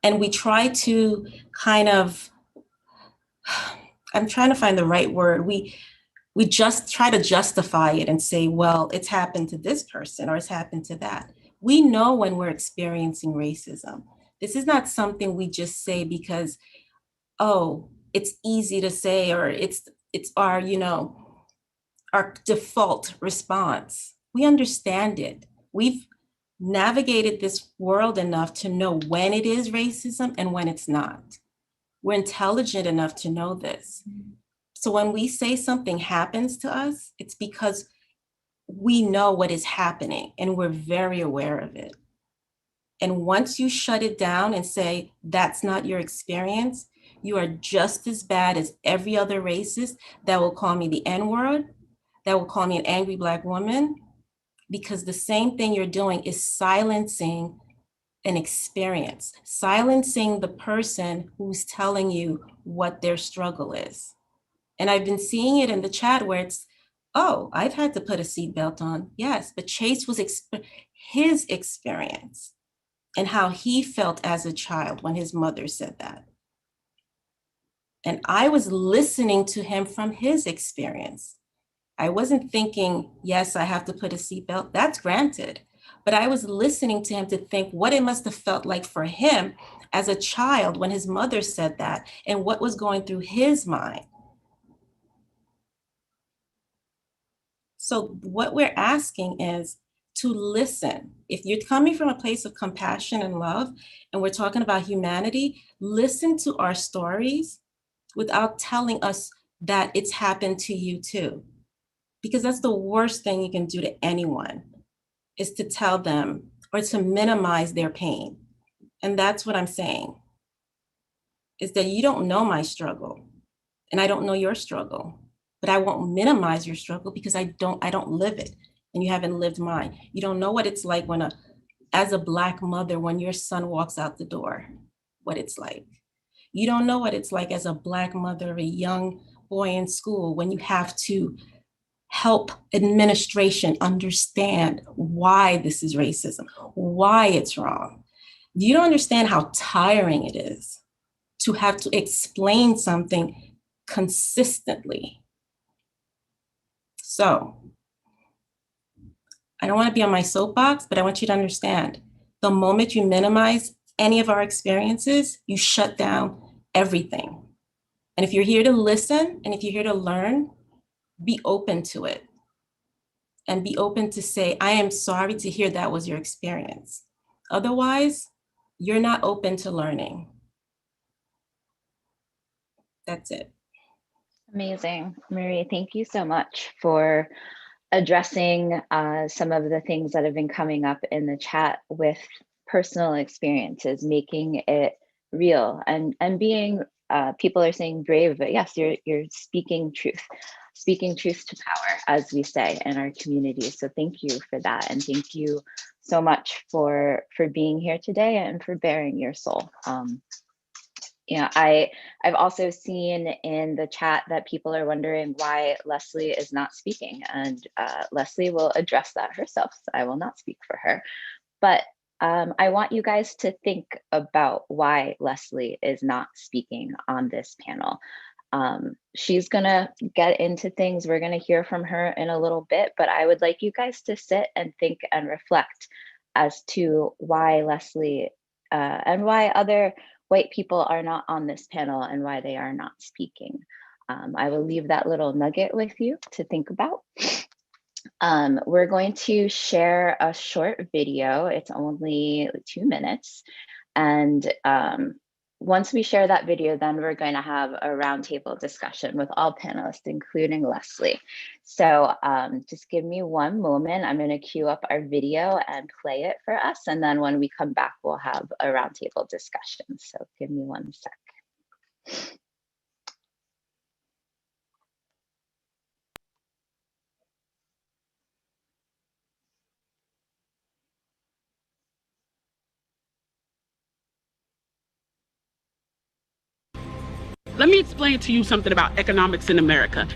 And we try to kind of, I'm trying to find the right word. We just try to justify it and say, well, it's happened to this person or it's happened to that. We know when we're experiencing racism. This is not something we just say because, oh, it's easy to say, or it's our, our default response. We understand it. We've navigated this world enough to know when it is racism and when it's not. We're intelligent enough to know this. So when we say something happens to us, it's because we know what is happening and we're very aware of it. And once you shut it down and say, that's not your experience, you are just as bad as every other racist that will call me the N-word, that will call me an angry Black woman, because the same thing you're doing is silencing an experience, silencing the person who's telling you what their struggle is. And I've been seeing it in the chat where it's, oh, I've had to put a seatbelt on. Yes, but Chase was his experience and how he felt as a child when his mother said that. And I was listening to him from his experience. I wasn't thinking, yes, I have to put a seatbelt. That's granted. But I was listening to him to think what it must have felt like for him as a child when his mother said that and what was going through his mind. So what we're asking is to listen. If you're coming from a place of compassion and love, and we're talking about humanity, listen to our stories without telling us that it's happened to you too. Because that's the worst thing you can do to anyone, is to tell them or to minimize their pain. And that's what I'm saying, is that you don't know my struggle and I don't know your struggle, but I won't minimize your struggle because I don't live it and you haven't lived mine. You don't know what it's like when as a Black mother, when your son walks out the door, what it's like. You don't know what it's like as a Black mother of a young boy in school when you have to help administration understand why this is racism, why it's wrong. You don't understand how tiring it is to have to explain something consistently. So I don't want to be on my soapbox, but I want you to understand, the moment you minimize any of our experiences, you shut down everything. And if you're here to listen and if you're here to learn, be open to it and be open to say, I am sorry to hear that was your experience. Otherwise, you're not open to learning. That's it. Amazing. Marie, thank you so much for addressing some of the things that have been coming up in the chat with personal experiences, making it real and being, people are saying brave, but yes, you're speaking truth to power, as we say in our community. So thank you for that. And thank you so much for being here today and for bearing your soul. I've also seen in the chat that people are wondering why Leslie is not speaking, and Leslie will address that herself. So I will not speak for her, but I want you guys to think about why Leslie is not speaking on this panel. She's gonna get into things. We're gonna hear from her in a little bit, but I would like you guys to sit and think and reflect as to why Leslie and why other white people are not on this panel and why they are not speaking. I will leave that little nugget with you to think about. We're going to share a short video. It's only 2 minutes. And once we share that video, then we're going to have a roundtable discussion with all panelists, including Leslie. So just give me one moment. I'm going to queue up our video and play it for us. And then when we come back, we'll have a roundtable discussion. So give me 1 sec. Let me explain to you something about economics in America.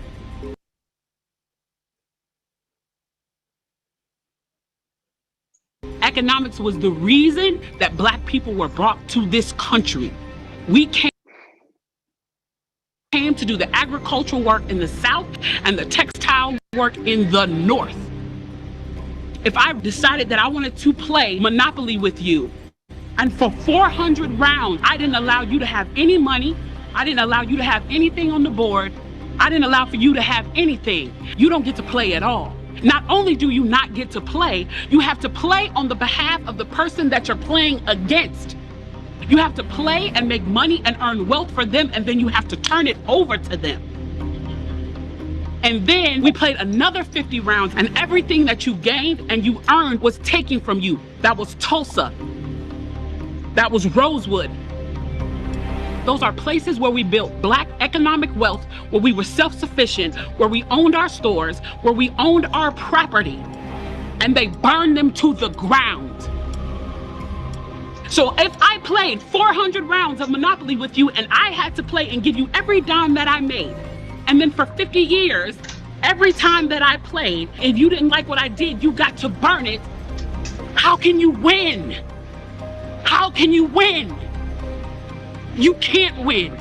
Economics was the reason that Black people were brought to this country. We came to do the agricultural work in the South and the textile work in the North. If I decided that I wanted to play Monopoly with you, and for 400 rounds, I didn't allow you to have any money, I didn't allow you to have anything on the board, I didn't allow for you to have anything, you don't get to play at all. Not only do you not get to play, you have to play on the behalf of the person that you're playing against. You have to play and make money and earn wealth for them, and then you have to turn it over to them. And then we played another 50 rounds, and everything that you gained and you earned was taken from you. That was Tulsa. That was Rosewood. Those are places where we built Black economic wealth, where we were self-sufficient, where we owned our stores, where we owned our property, and they burned them to the ground. So if I played 400 rounds of Monopoly with you and I had to play and give you every dime that I made, and then for 50 years, every time that I played, if you didn't like what I did, you got to burn it, how can you win? How can you win? You can't win.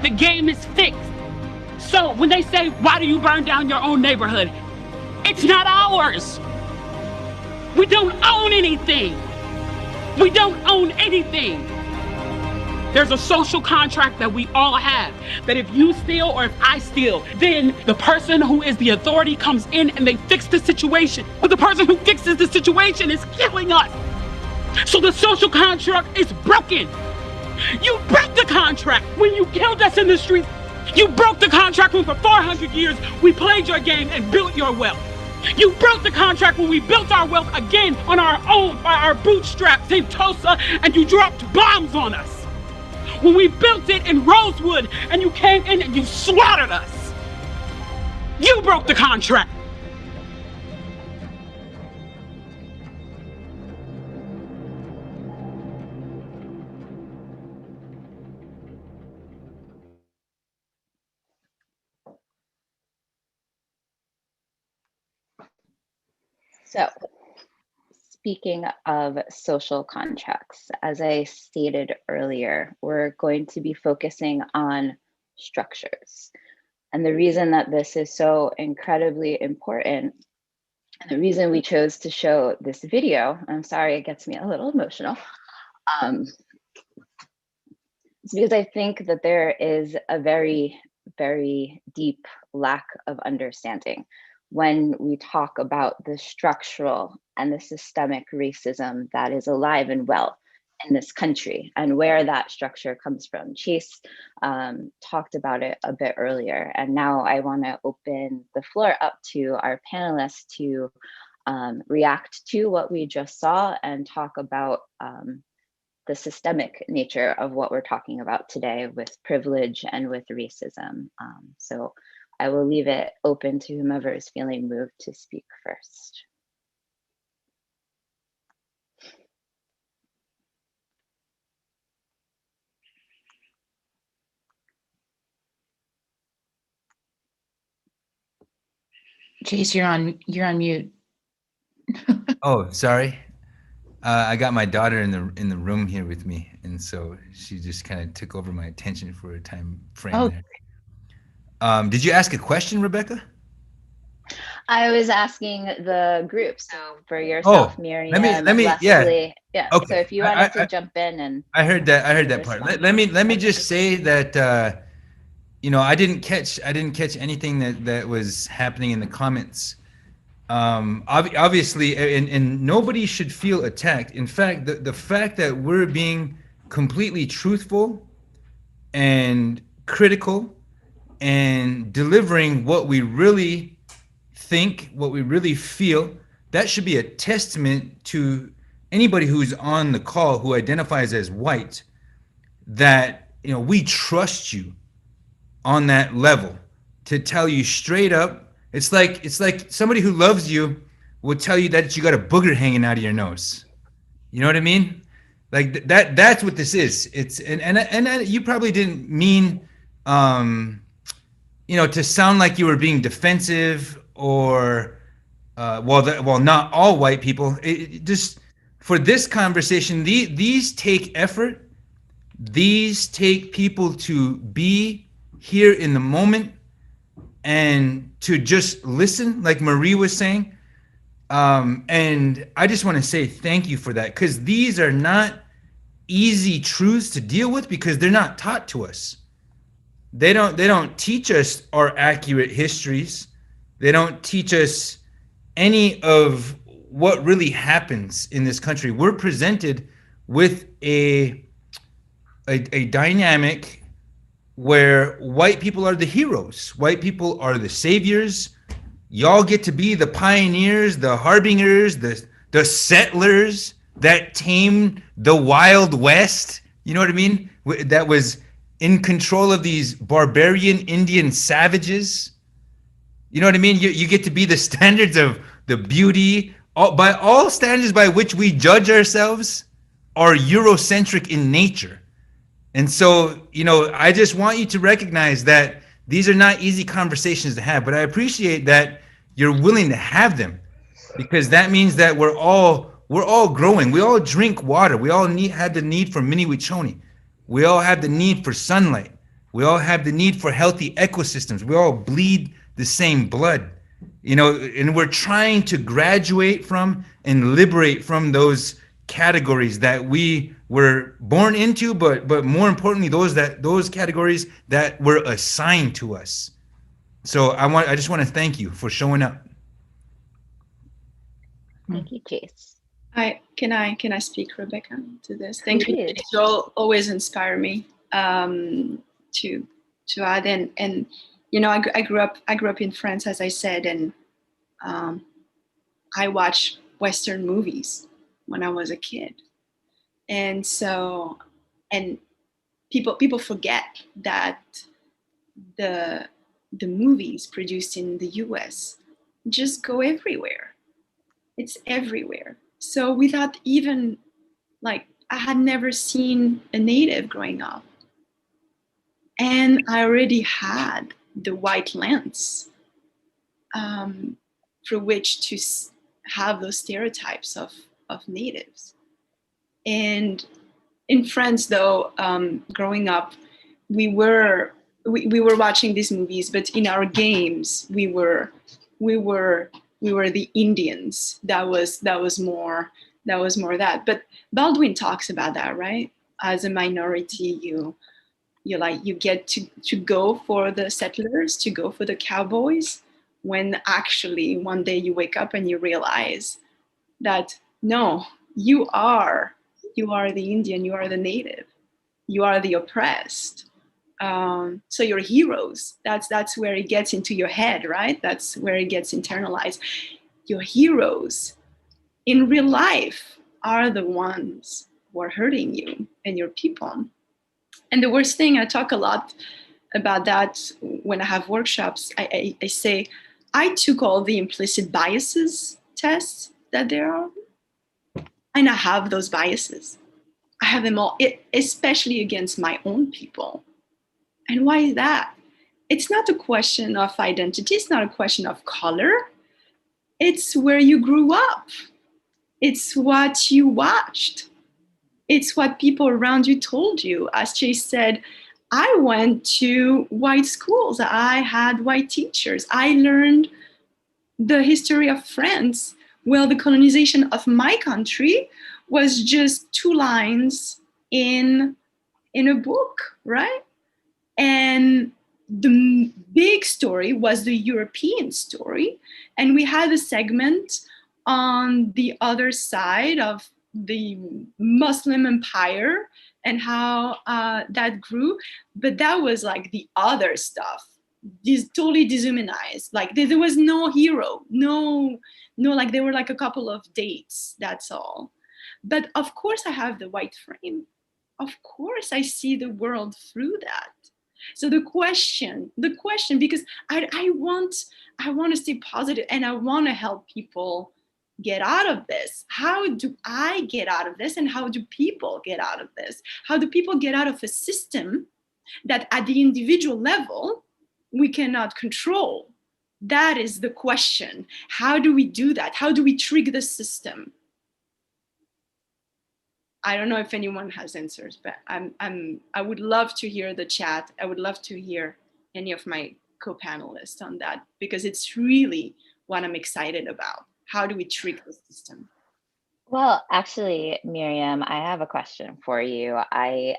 The game is fixed. So when they say, why do you burn down your own neighborhood? It's not ours. We don't own anything. We don't own anything. There's a social contract that we all have, that if you steal or if I steal, then the person who is the authority comes in and they fix the situation. But the person who fixes the situation is killing us. So the social contract is broken. You broke the contract when you killed us in the streets. You broke the contract when for 400 years we played your game and built your wealth. You broke the contract when we built our wealth again on our own, by our bootstraps in Tulsa, and you dropped bombs on us. When we built it in Rosewood and you came in and you slaughtered us. You broke the contract. So, speaking of social contracts, as I stated earlier, we're going to be focusing on structures. And the reason that this is so incredibly important, and the reason we chose to show this video, I'm sorry, it gets me a little emotional, it's because I think that there is a very, very deep lack of understanding when we talk about the structural and the systemic racism that is alive and well in this country and where that structure comes from. Chase talked about it a bit earlier, and now I want to open the floor up to our panelists to react to what we just saw and talk about the systemic nature of what we're talking about today with privilege and with racism. So I will leave it open to whomever is feeling moved to speak first. Chase, you're on mute. Oh, sorry. I got my daughter in the room here with me, and so she just kind of took over my attention for a time frame. Oh. There. Did you ask a question, Rebecca? I was asking the group, so for yourself, Miriam, let me, Leslie, yeah. Okay. So if you wanted to jump in and I heard that part. Let me just say that I didn't catch anything that was happening in the comments. Obviously, and nobody should feel attacked. In fact, the fact that we're being completely truthful and critical and delivering what we really think, what we really feel, that should be a testament to anybody who's on the call who identifies as white, that we trust you on that level to tell you straight up. It's like somebody who loves you will tell you that you got a booger hanging out of your nose. You know what I mean? Like that's what this is. It's and you probably didn't mean to sound like you were being defensive or well, not all white people. Just for this conversation, these take effort. These take people to be here in the moment and to just listen, like Marie was saying. And I just want to say thank you for that, because these are not easy truths to deal with because they're not taught to us. They don't teach us our accurate histories. They don't teach us any of what really happens in this country. We're presented with a dynamic where white people are the heroes. White people are the saviors. Y'all get to be the pioneers, the harbingers, the settlers that tamed the Wild West. You know what I mean? That was in control of these barbarian Indian savages. You know what I mean? You get to be the standards of the beauty. By all standards by which we judge ourselves are Eurocentric in nature. And so, you know, I just want you to recognize that these are not easy conversations to have, but I appreciate that you're willing to have them, because that means that we're all growing. We all drink water. We all have the need for mini wichoni. We all have the need for sunlight. We all have the need for healthy ecosystems. We all bleed the same blood, you know, and we're trying to graduate from and liberate from those categories that we were born into, but more importantly, those categories that were assigned to us. So I just want to thank you for showing up. Thank you, Chase. Can I speak, Rebecca, to this? Thank you. Please. You always inspire me to add and you know, I grew up in France, as I said, and I watched Western movies when I was a kid, and so people forget that the movies produced in the US just go everywhere. It's everywhere. So without even, like, I had never seen a native growing up, and I already had the white lens through which to have those stereotypes of natives. And in France, though, growing up, we were watching these movies, but in our games, we were the Indians. That was more that. But Baldwin talks about that, right? As a minority, you get to go for the settlers, to go for the cowboys, when actually one day you wake up and you realize that no, you are the Indian, you are the native, you are the oppressed. So you're heroes. That's where it gets into your head, right? That's where it gets internalized. Your heroes in real life are the ones who are hurting you and your people. And the worst thing, I talk a lot about that when I have workshops. I say, I took all the implicit biases tests that there are, and I have those biases. I have them all, especially against my own people. And why is that? It's not a question of identity. It's not a question of color. It's where you grew up. It's what you watched. It's what people around you told you. As Chase said, I went to white schools. I had white teachers. I learned the history of France. Well, the colonization of my country was just 2 lines in a book, right? And the big story was the European story. And we had a segment on the other side of the Muslim empire and how that grew. But that was like the other stuff, totally dehumanized. Like there was no hero, no, like there were like a couple of dates, that's all. But of course I have the white frame. Of course I see the world through that. So the question, because I want to stay positive and I want to help people get out of this. How do I get out of this? And how do people get out of this? How do people get out of a system that at the individual level, we cannot control? That is the question. How do we do that? How do we trigger the system? I don't know if anyone has answers, but I would love to hear the chat. I would love to hear any of my co-panelists on that, because it's really what I'm excited about. how do we trick the system? Well, actually, Miriam, I have a question for you. I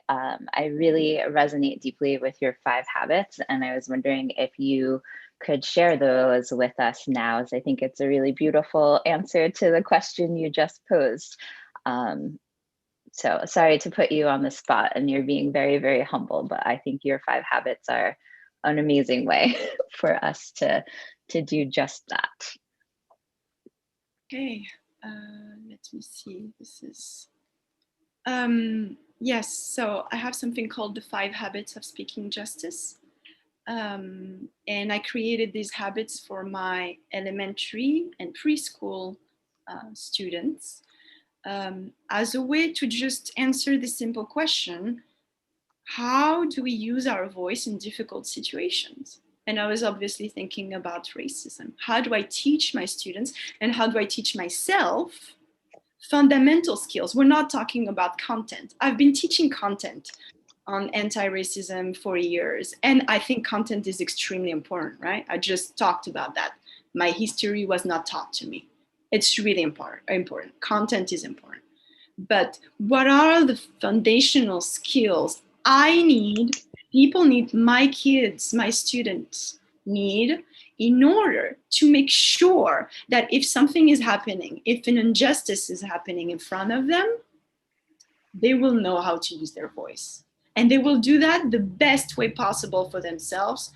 really resonate deeply with your 5 habits, and I was wondering if you could share those with us now, as I think it's a really beautiful answer to the question you just posed. So sorry to put you on the spot, and you're being very, very humble, but I think your 5 habits are an amazing way for us to do just that. Okay, let me see. This is, yes, so I have something called the 5 habits of speaking justice. And I created these habits for my elementary and preschool students as a way to just answer the simple question, how do we use our voice in difficult situations? And I was obviously thinking about racism. How do I teach my students, and how do I teach myself fundamental skills? We're not talking about content. I've been teaching content on anti-racism for years, and I think content is extremely important, right? I just talked about that. My history was not taught to me. It's really important. Content is important. But what are the foundational skills people need, my kids, my students need, in order to make sure that if something is happening, if an injustice is happening in front of them, they will know how to use their voice. And they will do that the best way possible for themselves,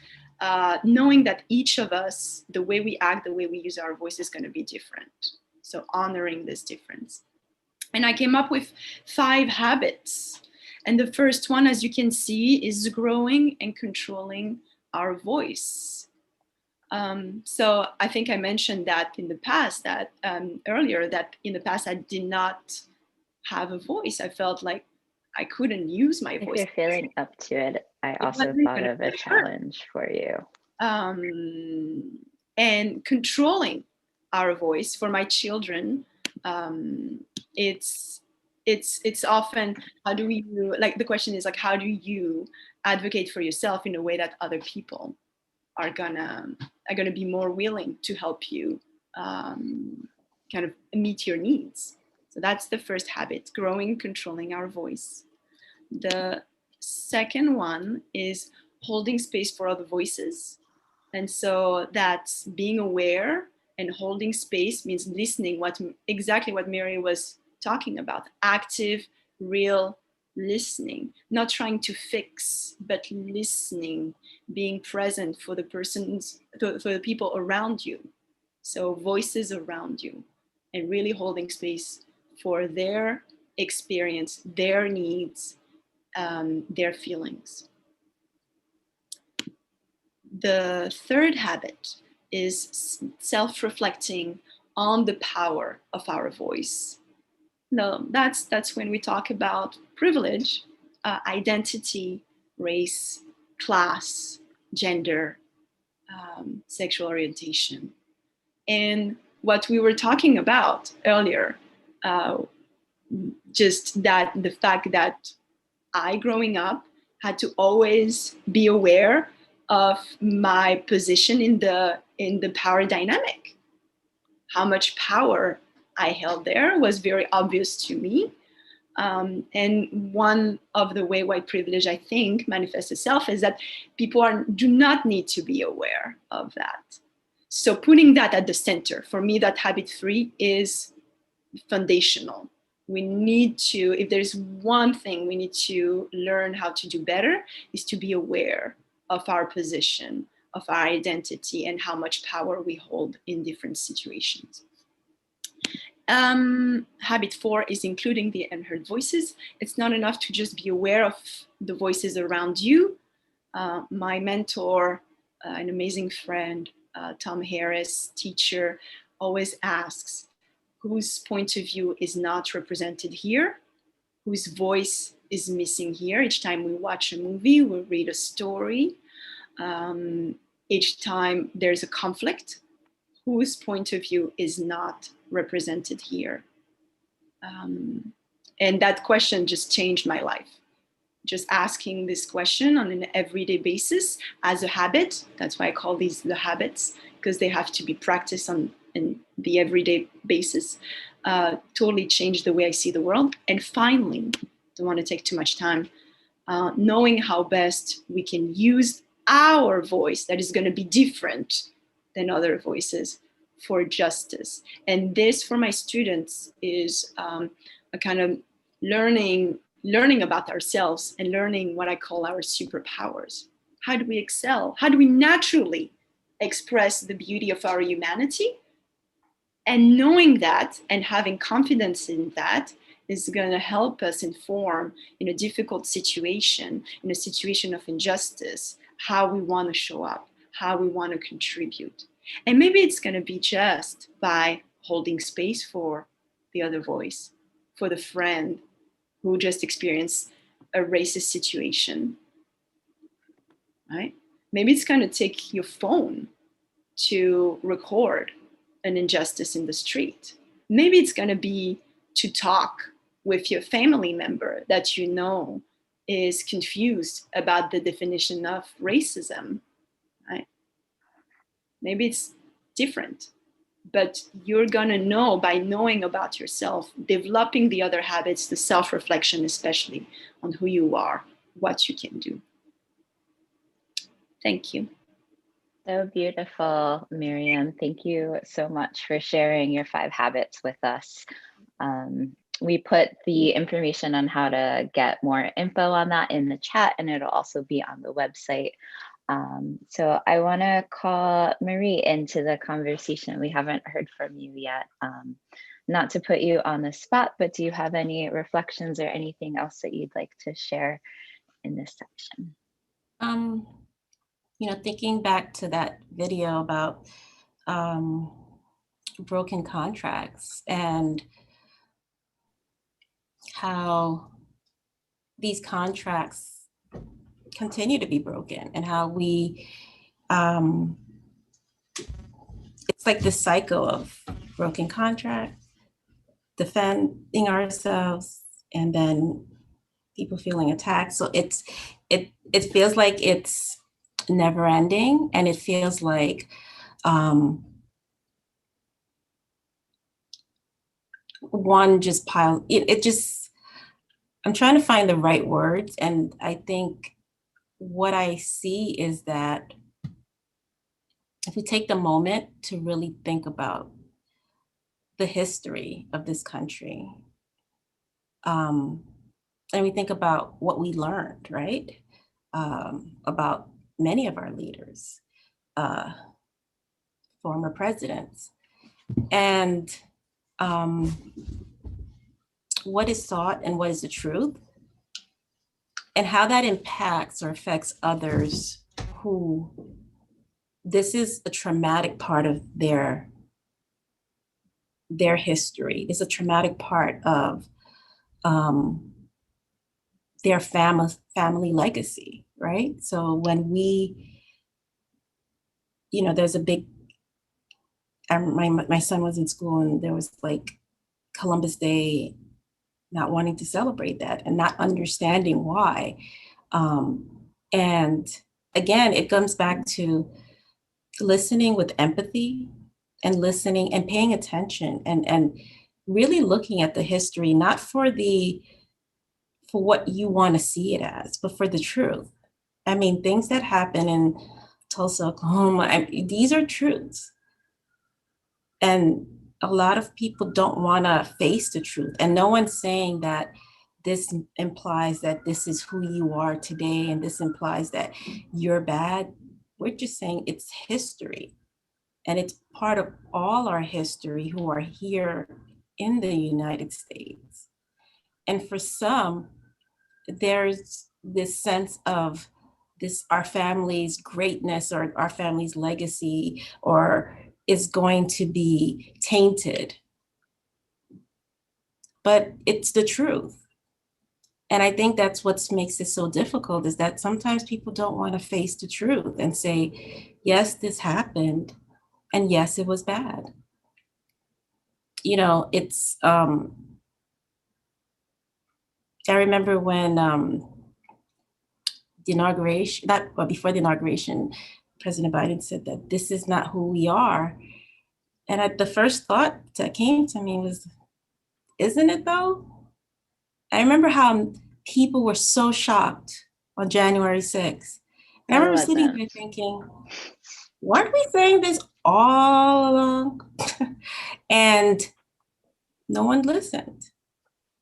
knowing that each of us, the way we act, the way we use our voice is going to be different. So honoring this difference. And I came up with 5 habits. And the first one, as you can see, is growing and controlling our voice. So I think I mentioned that in the past, that earlier, that in the past I did not have a voice. I felt like I couldn't use my voice. If you're feeling up to it, I also thought of a challenge for you. And controlling our voice for my children, it's often, how do you, like the question is like, how do you advocate for yourself in a way that other people are gonna be more willing to help you kind of meet your needs. So that's the first habit, growing, controlling our voice. The second one is holding space for other voices. And so that's being aware, and holding space means listening, exactly what Mary was talking about, active, real listening, not trying to fix, but listening, being present for the for the people around you. So voices around you, and really holding space for their experience, their needs, their feelings. The third habit is self-reflecting on the power of our voice. No, that's when we talk about privilege, identity, race, class, gender, sexual orientation. And what we were talking about earlier, just that the fact that I, growing up, had to always be aware of my position in the power dynamic. How much power I held there was very obvious to me. And one of the way white privilege, I think, manifests itself is that people do not need to be aware of that. So putting that at the center, for me, that habit 3 is foundational. We need to, if there's one thing we need to learn how to do better, is to be aware of our position, of our identity, and how much power we hold in different situations. Habit 4 is including the unheard voices. It's not enough to just be aware of the voices around you. My mentor, an amazing friend, Tom Harris, teacher, always asks, whose point of view is not represented here? Whose voice is missing here? Each time we watch a movie, we read a story. Each time there's a conflict, whose point of view is not represented here? And that question just changed my life. Just asking this question on an everyday basis as a habit. That's why I call these the habits, because they have to be practiced on and the everyday basis totally changed the way I see the world. And finally, don't want to take too much time, knowing how best we can use our voice that is going to be different than other voices for justice. And this, for my students, is a kind of learning about ourselves and learning what I call our superpowers. How do we excel? How do we naturally express the beauty of our humanity? And knowing that and having confidence in that is going to help us inform in a difficult situation, in a situation of injustice, how we want to show up, how we want to contribute. And maybe it's going to be just by holding space for the other voice, for the friend who just experienced a racist situation, right? Maybe it's going to take your phone to record an injustice in the street. Maybe it's going to be to talk with your family member that you know is confused about the definition of racism, right? Maybe it's different, but you're going to know by knowing about yourself, developing the other habits, the self-reflection, especially on who you are, what you can do. Thank you. So beautiful, Miriam. Thank you so much for sharing your 5 habits with us. We put the information on how to get more info on that in the chat, and it'll also be on the website. So I want to call Marie into the conversation. We haven't heard from you yet. Not to put you on the spot, but do you have any reflections or anything else that you'd like to share in this section? You know, thinking back to that video about broken contracts and how these contracts continue to be broken, and how we, it's like this cycle of broken contracts, defending ourselves, and then people feeling attacked. So it feels like it's never ending, and it feels like one just pile. It just, I'm trying to find the right words, and I think what I see is that if we take the moment to really think about the history of this country, and we think about what we learned, right, about many of our leaders, former presidents, and what is thought and what is the truth, and how that impacts or affects others who this is a traumatic part of their history. It's a traumatic part of their family legacy, right? So when we, you know, there's a big, my son was in school and there was like Columbus Day, not wanting to celebrate that and not understanding why. And again, it comes back to listening with empathy and listening and paying attention and really looking at the history, not for what you want to see it as, but for the truth. I mean, things that happen in Tulsa, Oklahoma, these are truths. And a lot of people don't want to face the truth. And no one's saying that this implies that this is who you are today and this implies that you're bad. We're just saying it's history. And it's part of all our history who are here in the United States. And for some, there's this sense of this, our family's greatness or our family's legacy or is going to be tainted. But it's the truth. And I think that's what makes it so difficult, is that sometimes people don't want to face the truth and say, yes, this happened, and yes, it was bad. You know, it's, I remember when the inauguration, before the inauguration, President Biden said that this is not who we are. And the first thought that came to me was, isn't it though? I remember how people were so shocked on January 6th. And I remember sitting there thinking, weren't we saying this all along? And no one listened.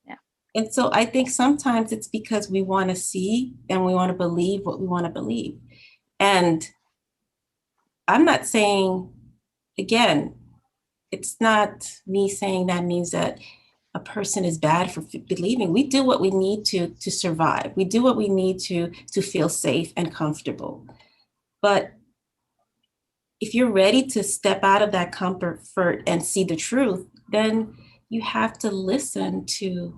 Yeah. And so I think sometimes it's because we want to see and we want to believe what we want to believe. And I'm not saying, again, it's not me saying that means that a person is bad for believing. We do what we need to survive. We do what we need to feel safe and comfortable. But if you're ready to step out of that comfort and see the truth, then you have to listen to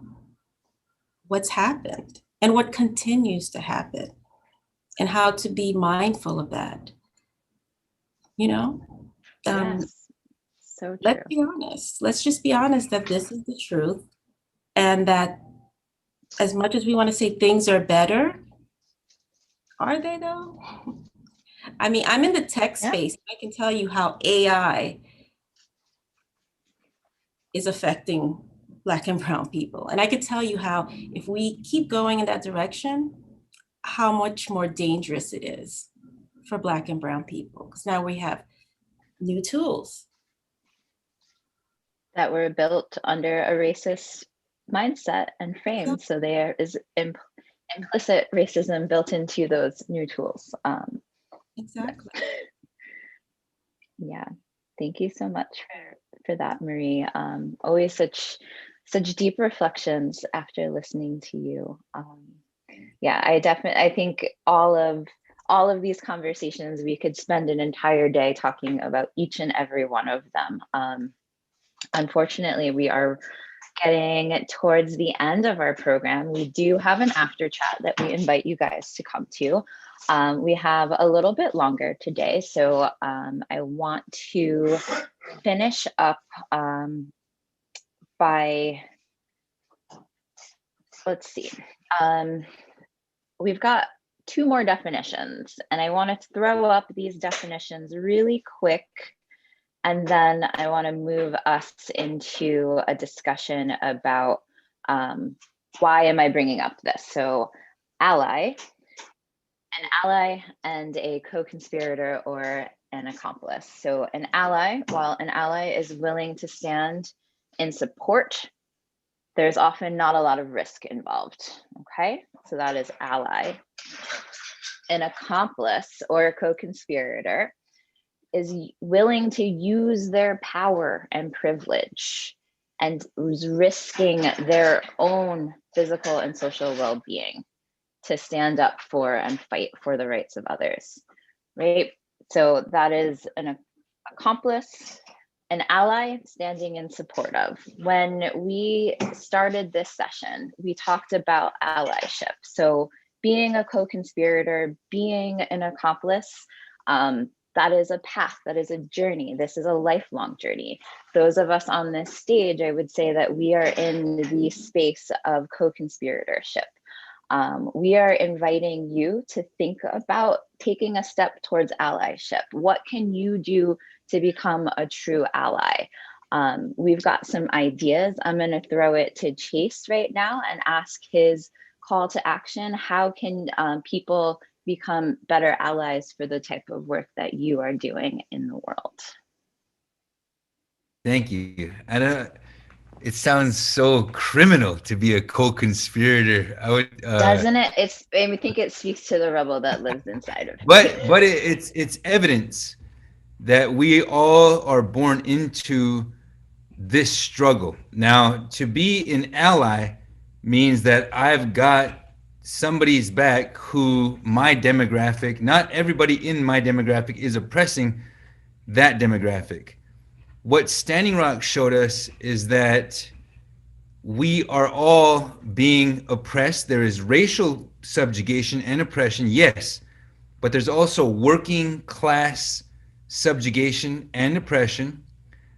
what's happened and what continues to happen and how to be mindful of that. You know? Yes, so true. Let's be honest. Let's just be honest that this is the truth, and that as much as we want to say things are better, are they though? I mean, I'm in the tech space. I can tell you how AI is affecting Black and brown people. And I can tell you how, if we keep going in that direction, how much more dangerous it is for Black and brown people. Because now we have new tools that were built under a racist mindset and frame. So there is implicit racism built into those new tools. Exactly. Yeah, thank you so much for that, Marie. Always such deep reflections after listening to you. Yeah, I think all of these conversations, we could spend an entire day talking about each and every one of them. Unfortunately, we are getting towards the end of our program. We do have an after chat that we invite you guys to come to. We have a little bit longer today, so I want to finish up by, let's see. We've got 2 more definitions, and I want to throw up these definitions really quick. And then I want to move us into a discussion about why am I bringing up this? So an ally and a co-conspirator or an accomplice. So an ally, while an ally is willing to stand in support, there's often not a lot of risk involved, okay? So that is ally. An accomplice or a co-conspirator is willing to use their power and privilege and is risking their own physical and social well-being to stand up for and fight for the rights of others, right? So that is an accomplice, an ally standing in support of. When we started this session, we talked about allyship. So being a co-conspirator, being an accomplice, that is a path, that is a journey. This is a lifelong journey. Those of us on this stage, I would say that we are in the space of co-conspiratorship. We are inviting you to think about taking a step towards allyship. What can you do to become a true ally? We've got some ideas. I'm going to throw it to Chase right now and ask his call to action. How can people become better allies for the type of work that you are doing in the world? Thank you. It sounds so criminal to be a co-conspirator. I would doesn't it? I think it speaks to the rebel that lives inside of but it's evidence that we all are born into this struggle. Now, to be an ally means that I've got somebody's back who my demographic, not everybody in my demographic is oppressing that demographic. What Standing Rock showed us is that we are all being oppressed. There is racial subjugation and oppression, yes, but there's also working class subjugation and oppression.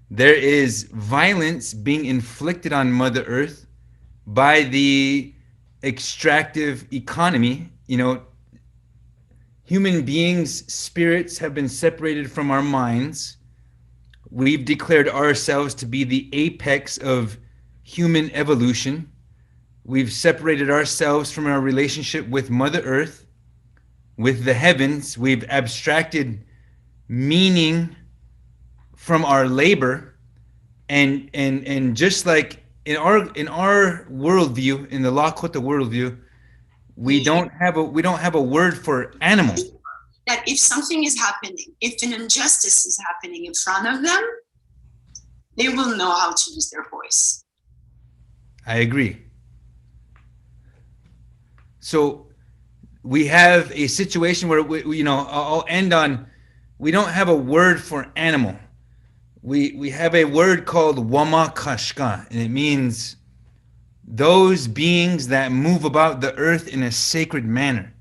There is violence being inflicted on Mother Earth by the extractive economy. You know, human beings' spirits have been separated from our minds. We've declared ourselves to be the apex of human evolution. We've separated ourselves from our relationship with Mother Earth, with the heavens. We've abstracted meaning from our labor, and just like in our worldview, in the Lakota worldview, we don't have a word for animal. That if something is happening, if an injustice is happening in front of them, they will know how to use their voice. I agree. So we have a situation where I'll end on, we don't have a word for animal. We have a word called wamakashka, and it means those beings that move about the earth in a sacred manner.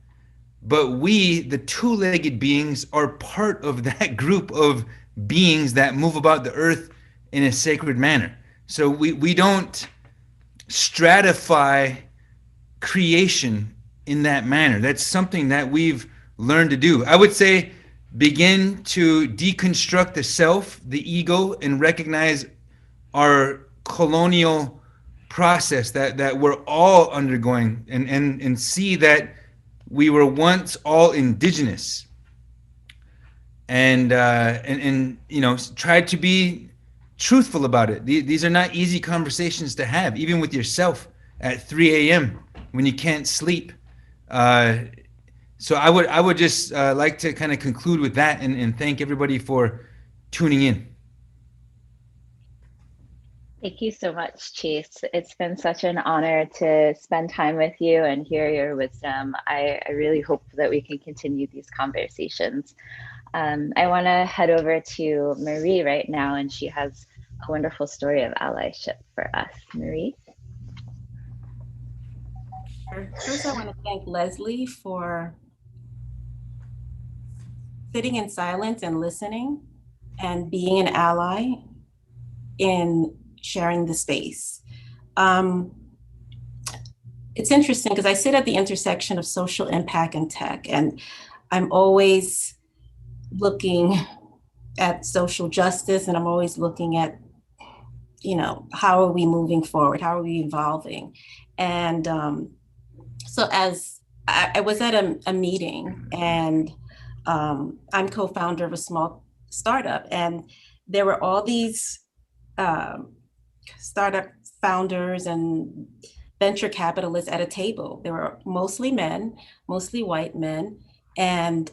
But we, the two-legged beings, are part of that group of beings that move about the earth in a sacred manner. So we don't stratify creation in that manner. That's something that we've learned to do. I would say begin to deconstruct the self, the ego, and recognize our colonial process that we're all undergoing, and see that we were once all indigenous, and try to be truthful about it. These are not easy conversations to have, even with yourself at 3 a.m. when you can't sleep. So I would just like to kind of conclude with that, and thank everybody for tuning in. Thank you so much, Chase. It's been such an honor to spend time with you and hear your wisdom. I really hope that we can continue these conversations. I want to head over to Marie right now, and she has a wonderful story of allyship for us. Marie? First, I want to thank Leslie for sitting in silence and listening and being an ally in sharing the space. It's interesting because I sit at the intersection of social impact and tech, and I'm always looking at social justice, and I'm always looking at, how are we moving forward? How are we evolving? And so as I was at a meeting, and I'm co-founder of a small startup, and there were all these startup founders and venture capitalists at a table. There were mostly men, mostly white men, and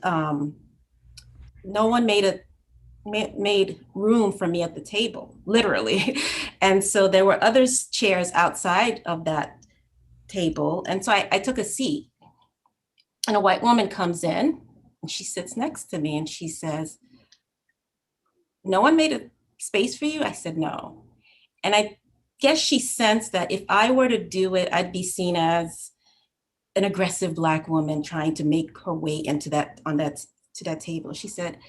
no one made room for me at the table, literally. And so there were other chairs outside of that table. And so I took a seat, and a white woman comes in, and she sits next to me, and she says, "No one made a space for you?" I said, "No." And I guess she sensed that if I were to do it, I'd be seen as an aggressive Black woman trying to make her way into that table. She said,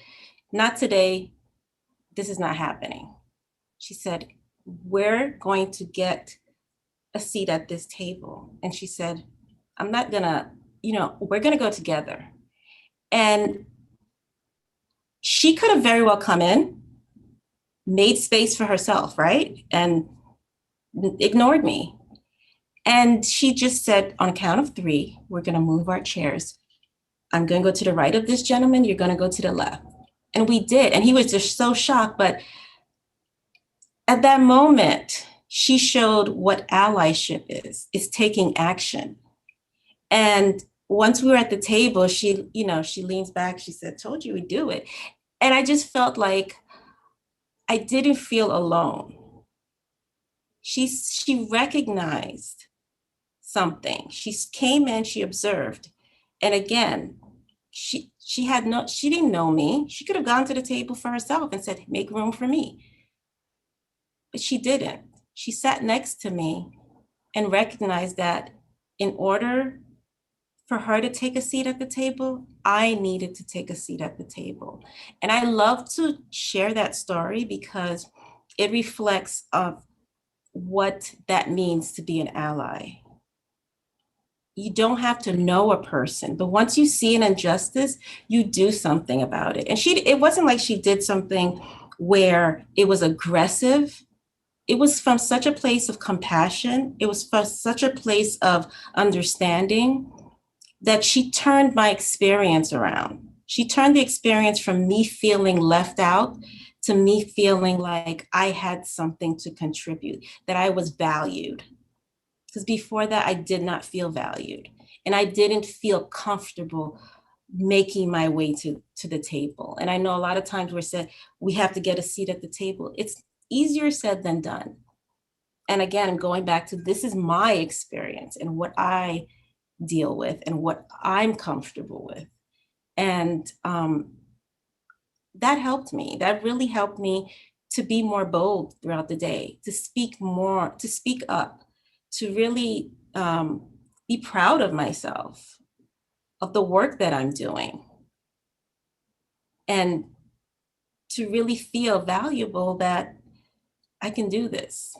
"Not today. This is not happening." She said, "We're going to get a seat at this table." And she said, "I'm not gonna, we're gonna go together." And she could have very well come in, made space for herself, right? And ignored me. And she just said, on a count of 3, we're gonna move our chairs. I'm gonna go to the right of this gentleman, you're gonna go to the left. And we did, and he was just so shocked. But at that moment, she showed what allyship is taking action. And once we were at the table, she leans back, she said, "Told you we'd do it." And I just felt like I didn't feel alone. She recognized something. She came in, she observed. And again, she didn't know me. She could have gone to the table for herself and said, "Make room for me." But she didn't. She sat next to me and recognized that in order for her to take a seat at the table, I needed to take a seat at the table. And I love to share that story because it reflects of what that means to be an ally. You don't have to know a person, but once you see an injustice, you do something about it. And it wasn't like she did something where it was aggressive. It was from such a place of compassion. It was from such a place of understanding that she turned my experience around. She turned the experience from me feeling left out to me feeling like I had something to contribute, that I was valued. Because before that, I did not feel valued. And I didn't feel comfortable making my way to the table. And I know a lot of times we're said, we have to get a seat at the table. It's easier said than done. And again, I'm going back to this is my experience and what I deal with and what I'm comfortable with. And that helped me. That really helped me to be more bold throughout the day, to speak more, to speak up, to really be proud of myself, of the work that I'm doing, and to really feel valuable that I can do this.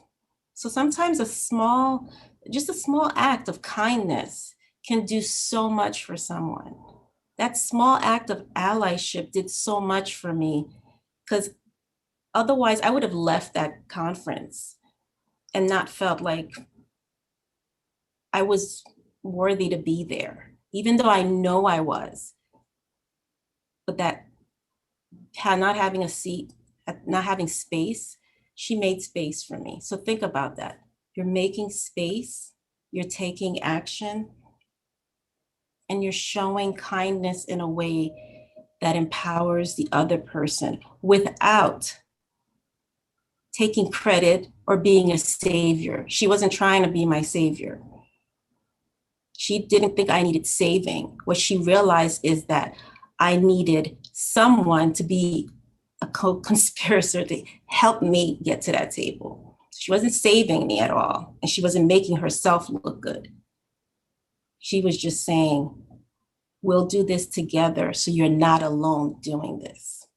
So sometimes just a small act of kindness can do so much for someone. That small act of allyship did so much for me, because otherwise I would have left that conference and not felt like I was worthy to be there, even though I know I was. But that not having a seat, not having space, she made space for me. So think about that. You're making space, you're taking action, and you're showing kindness in a way that empowers the other person without taking credit or being a savior. She wasn't trying to be my savior. She didn't think I needed saving. What she realized is that I needed someone to be a co-conspirator to help me get to that table. She wasn't saving me at all, and she wasn't making herself look good. She was just saying, we'll do this together so you're not alone doing this.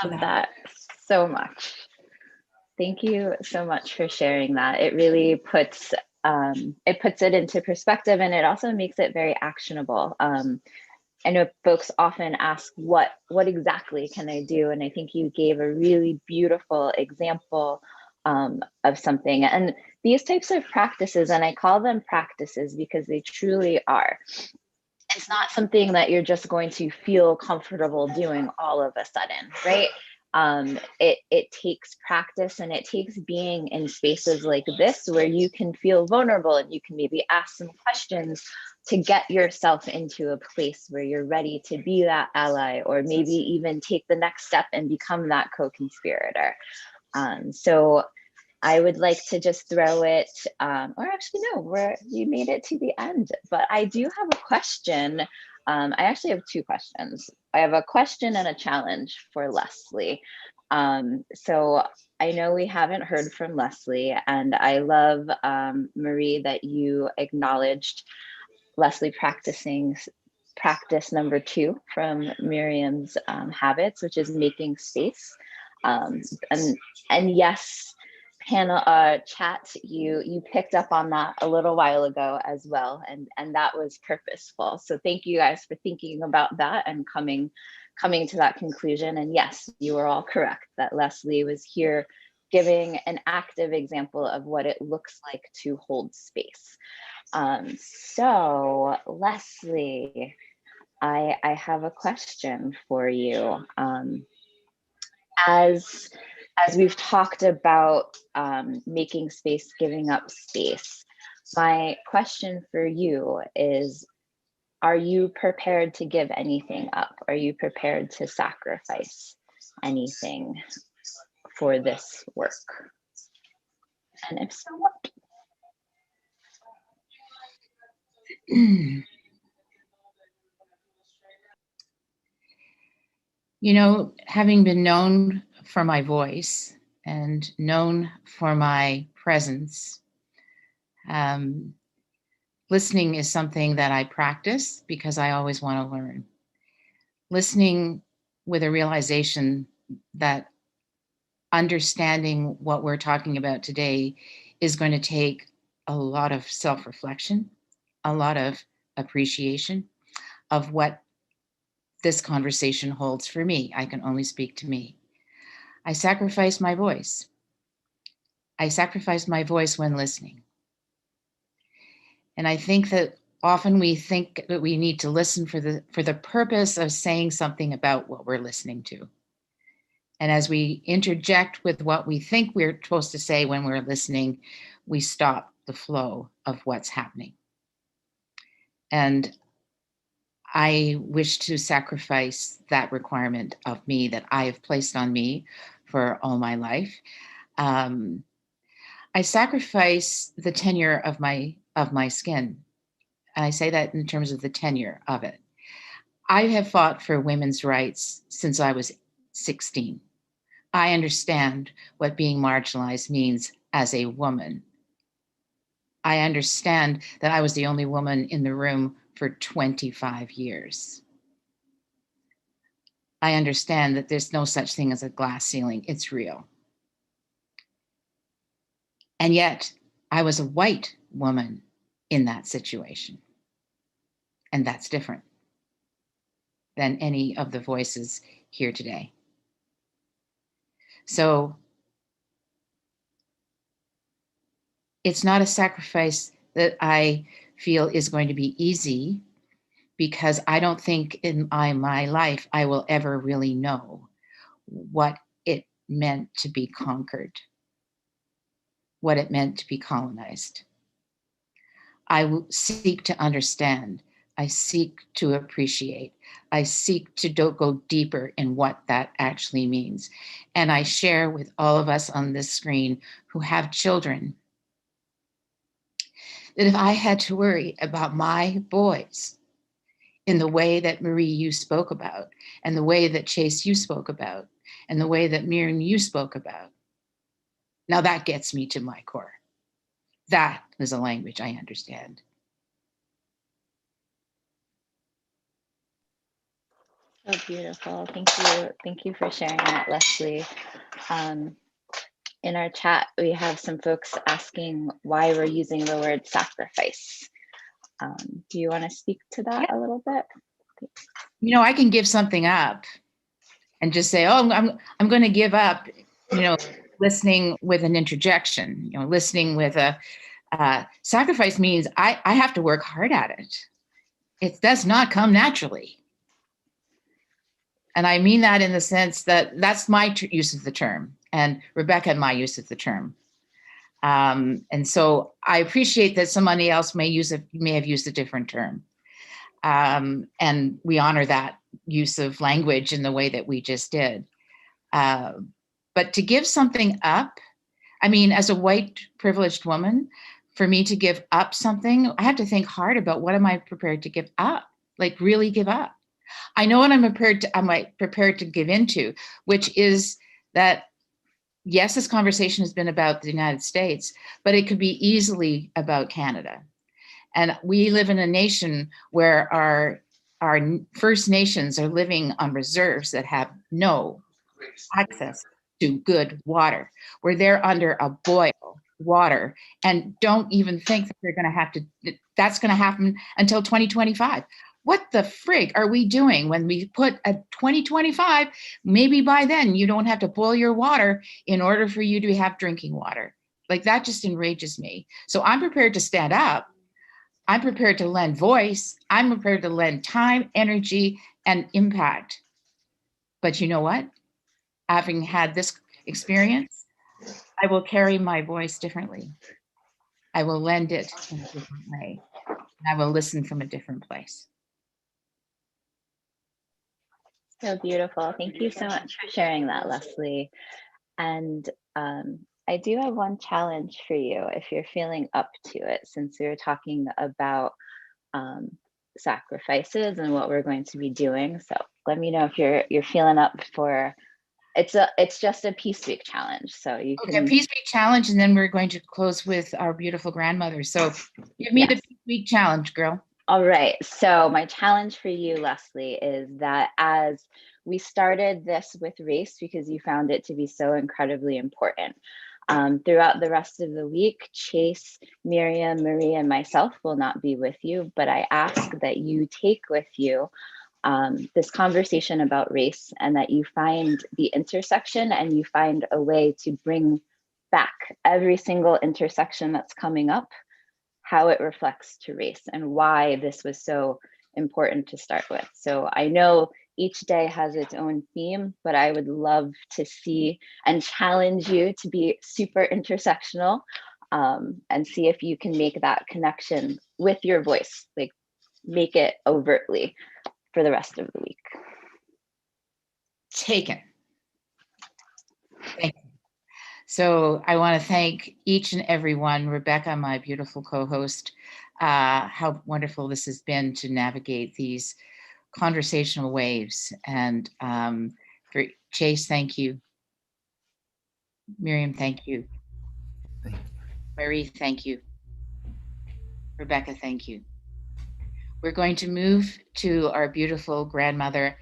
Love that so much. Thank you so much for sharing that. It really puts it into perspective, and it also makes it very actionable. I know folks often ask, what exactly can I do? And I think you gave a really beautiful example of something. And these types of practices, and I call them practices because they truly are. It's not something that you're just going to feel comfortable doing all of a sudden, right? It takes practice, and it takes being in spaces like this where you can feel vulnerable and you can maybe ask some questions to get yourself into a place where you're ready to be that ally, or maybe even take the next step and become that co-conspirator. So I would like to just throw it, or actually no, you made it to the end, but I do have a question. I actually have two questions. I have a question and a challenge for Leslie. So I know we haven't heard from Leslie, and I love, Marie, that you acknowledged Leslie practicing practice number 2 from Miriam's habits, which is making space. And yes, panel chat, you picked up on that a little while ago as well, and that was purposeful. So thank you guys for thinking about that and coming to that conclusion. And yes, you are all correct that Leslie was here giving an active example of what it looks like to hold space. So Leslie, I have a question for you. As we've talked about making space, giving up space, my question for you is, are you prepared to give anything up? Are you prepared to sacrifice anything for this work? And if so, what? You know, having been known for my voice and known for my presence, listening is something that I practice because I always want to learn. Listening with a realization that understanding what we're talking about today is going to take a lot of self-reflection, a lot of appreciation of what this conversation holds for me. I can only speak to me. I sacrifice my voice. I sacrifice my voice when listening. And I think that often we think that we need to listen for the purpose of saying something about what we're listening to. And as we interject with what we think we're supposed to say when we're listening, we stop the flow of what's happening. And I wish to sacrifice that requirement of me that I have placed on me for all my life. I sacrifice the tenure of my skin. And I say that in terms of the tenure of it. I have fought for women's rights since I was 16. I understand what being marginalized means as a woman. I understand that I was the only woman in the room for 25 years. I understand that there's no such thing as a glass ceiling. It's real. And yet, I was a white woman in that situation. And that's different than any of the voices here today. So it's not a sacrifice that I feel is going to be easy, because I don't think in my life I will ever really know what it meant to be conquered, what it meant to be colonized. I seek to understand. I seek to appreciate. I seek to go deeper in what that actually means. And I share with all of us on this screen who have children that if I had to worry about my boys in the way that Marie, you spoke about, and the way that Chase, you spoke about, and the way that Miriam, you spoke about, now that gets me to my core. That is a language I understand. So beautiful. Thank you. Thank you for sharing that, Leslie. In our chat, we have some folks asking why we're using the word sacrifice. Do you want to speak to that a little bit? You know, I can give something up and just say, oh, I'm going to give up, you know, listening with an interjection, you know, listening with a sacrifice means I have to work hard at it. It does not come naturally. And I mean that in the sense that that's my use of the term, and Rebecca and my use of the term. And so I appreciate that somebody else may have used a different term. And we honor that use of language in the way that we just did. But to give something up, I mean, as a white privileged woman, for me to give up something, I have to think hard about what am I prepared to give up, like really give up. I know what I'm prepared to give into, which is that, yes, this conversation has been about the United States, but it could be easily about Canada. And we live in a nation where our First Nations are living on reserves that have no access to good water, where they're under a boil water and don't even think that they're going to have to, that's going to happen until 2025. What the frig are we doing when we put a 2025, maybe by then you don't have to boil your water in order for you to have drinking water? Like, that just enrages me. So I'm prepared to stand up. I'm prepared to lend voice. I'm prepared to lend time, energy, and impact. But you know what? Having had this experience, I will carry my voice differently. I will lend it in a different way. And I will listen from a different place. So beautiful. Thank you so much for sharing that, Leslie. And I do have one challenge for you if you're feeling up to it, since we were talking about sacrifices and what we're going to be doing. So let me know if you're feeling up for. It's just a Peace Week challenge. So you can. Okay, Peace Week challenge, and then we're going to close with our beautiful grandmother. So give me the Peace Week challenge, girl. All right. So my challenge for you, Leslie, is that as we started this with race, because you found it to be so incredibly important, throughout the rest of the week, Chase, Miriam, Marie, and myself will not be with you, but I ask that you take with you this conversation about race, and that you find the intersection and you find a way to bring back every single intersection that's coming up, how it reflects to race and why this was so important to start with. So I know each day has its own theme, but I would love to see and challenge you to be super intersectional, and see if you can make that connection with your voice, like make it overtly for the rest of the week. Taken. Thank you. So I want to thank each and every one, Rebecca, my beautiful co-host, how wonderful this has been to navigate these conversational waves. And for Chase, thank you. Miriam, thank you. Thank you. Marie, thank you. Rebecca, thank you. We're going to move to our beautiful grandmother,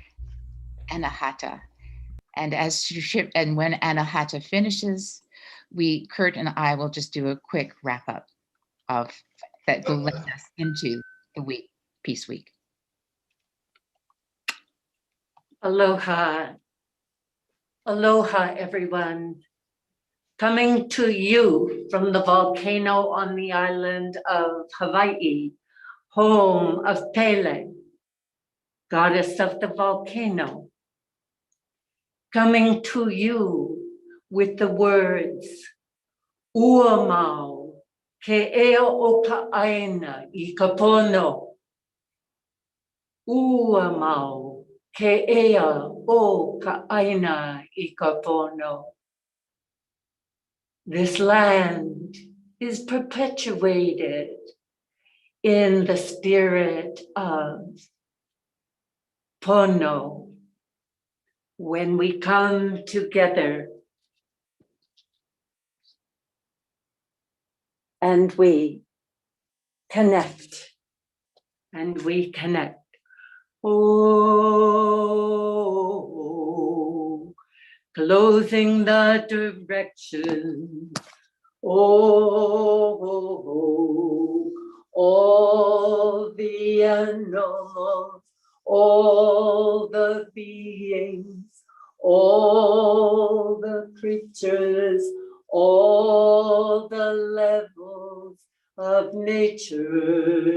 Anahata. And and when Anahata finishes, Kurt and I will just do a quick wrap up of that will lead us into the week, Peace Week. Aloha. Aloha, everyone. Coming to you from the volcano on the island of Hawaii, home of Pele, goddess of the volcano. Coming to you with the words, Ua mau, ke ea o ka aina I ka pono. Ua mau, ke ea o ka aina I ka pono. This land is perpetuated in the spirit of pono. When we come together and we connect, Oh, closing the direction. Oh, all the animals, all the beings, all the creatures, all the levels of nature.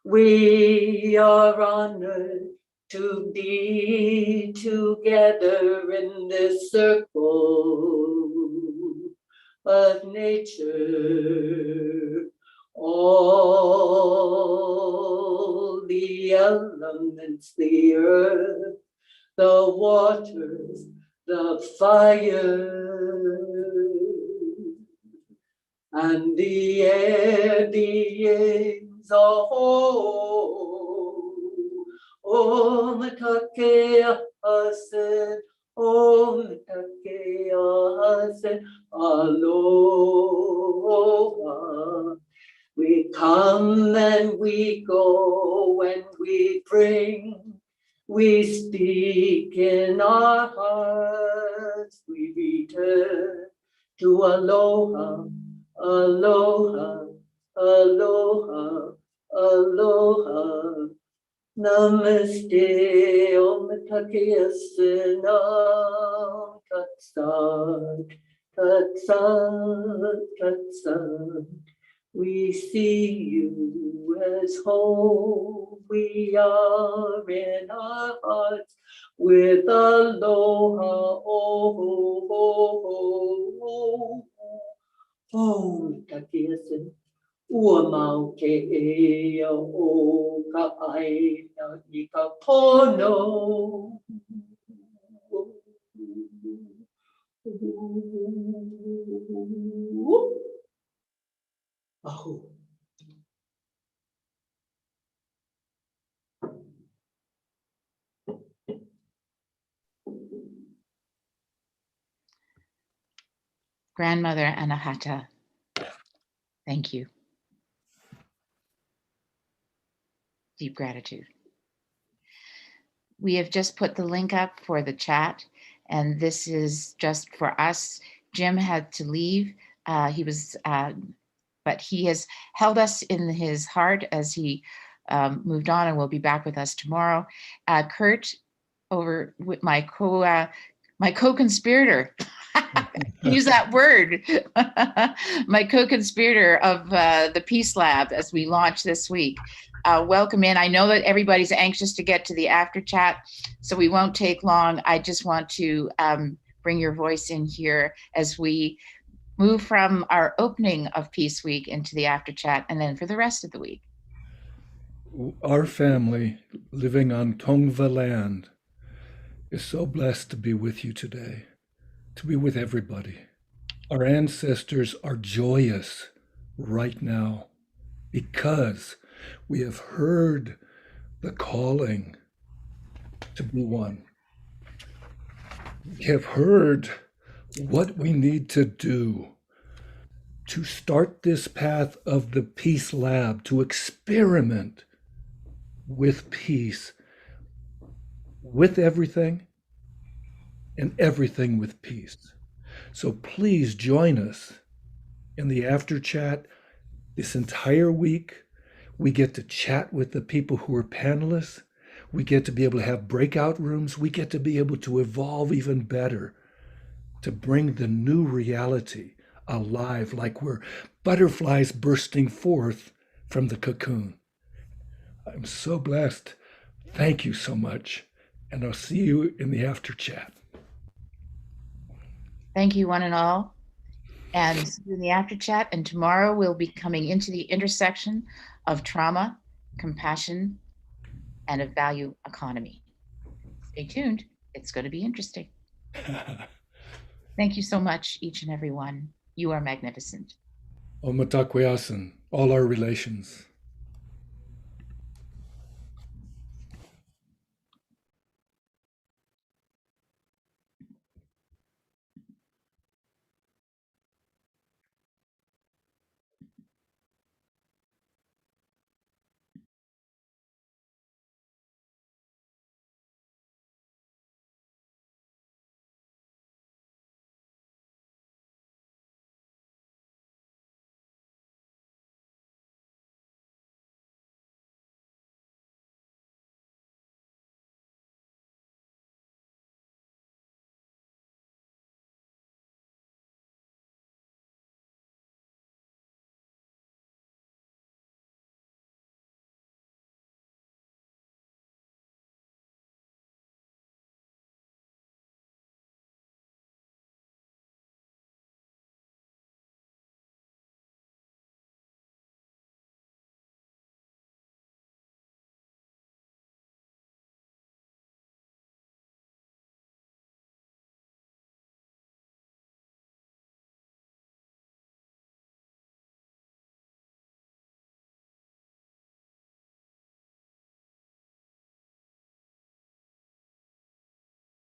We are honored to be together in this circle of nature. All the elements, the earth, the waters, the fire, and the air beings. Oh, Matakea Hasen, oh, Matakea Hasen, aloha. We come and we go and we bring, we speak in our hearts, we return to aloha, aloha, aloha, aloha. Namaste, Om Takia Sinam, Tat Sat, Tat Sat, Tat Sat. We see you as whole, we are in our hearts with aloha, oh, oh, oh, oh, oh, Takia Sin. Ua mau ke ea o ka aina I ka pono. Ahu. Grandmother Anahata, thank you. Deep gratitude. We have just put the link up for the chat, and this is just for us. Jim had to leave. But he has held us in his heart as he moved on and will be back with us tomorrow. Kurt, over with my co-conspirator. Use that word. My co-conspirator of the Peace Lab as we launch this week. Welcome in. I know that everybody's anxious to get to the after chat, so we won't take long. I just want to bring your voice in here as we move from our opening of Peace Week into the after chat and then for the rest of the week. Our family living on Tongva land is so blessed to be with you today, to be with everybody. Our ancestors are joyous right now because we have heard the calling to be one. We have heard what we need to do to start this path of the Peace Lab, to experiment with peace, with everything, and everything with peace. So please join us in the after chat this entire week. We get to chat with the people who are panelists. We get to be able to have breakout rooms. We get to be able to evolve even better, to bring the new reality alive, like we're butterflies bursting forth from the cocoon. I'm so blessed. Thank you so much. And I'll see you in the after chat. Thank you, one and all. And see you in the after chat. And tomorrow we'll be coming into the intersection of trauma, compassion, and a value economy. Stay tuned. It's going to be interesting. Thank you so much, each and every one. You are magnificent. Omatakweasan, all our relations.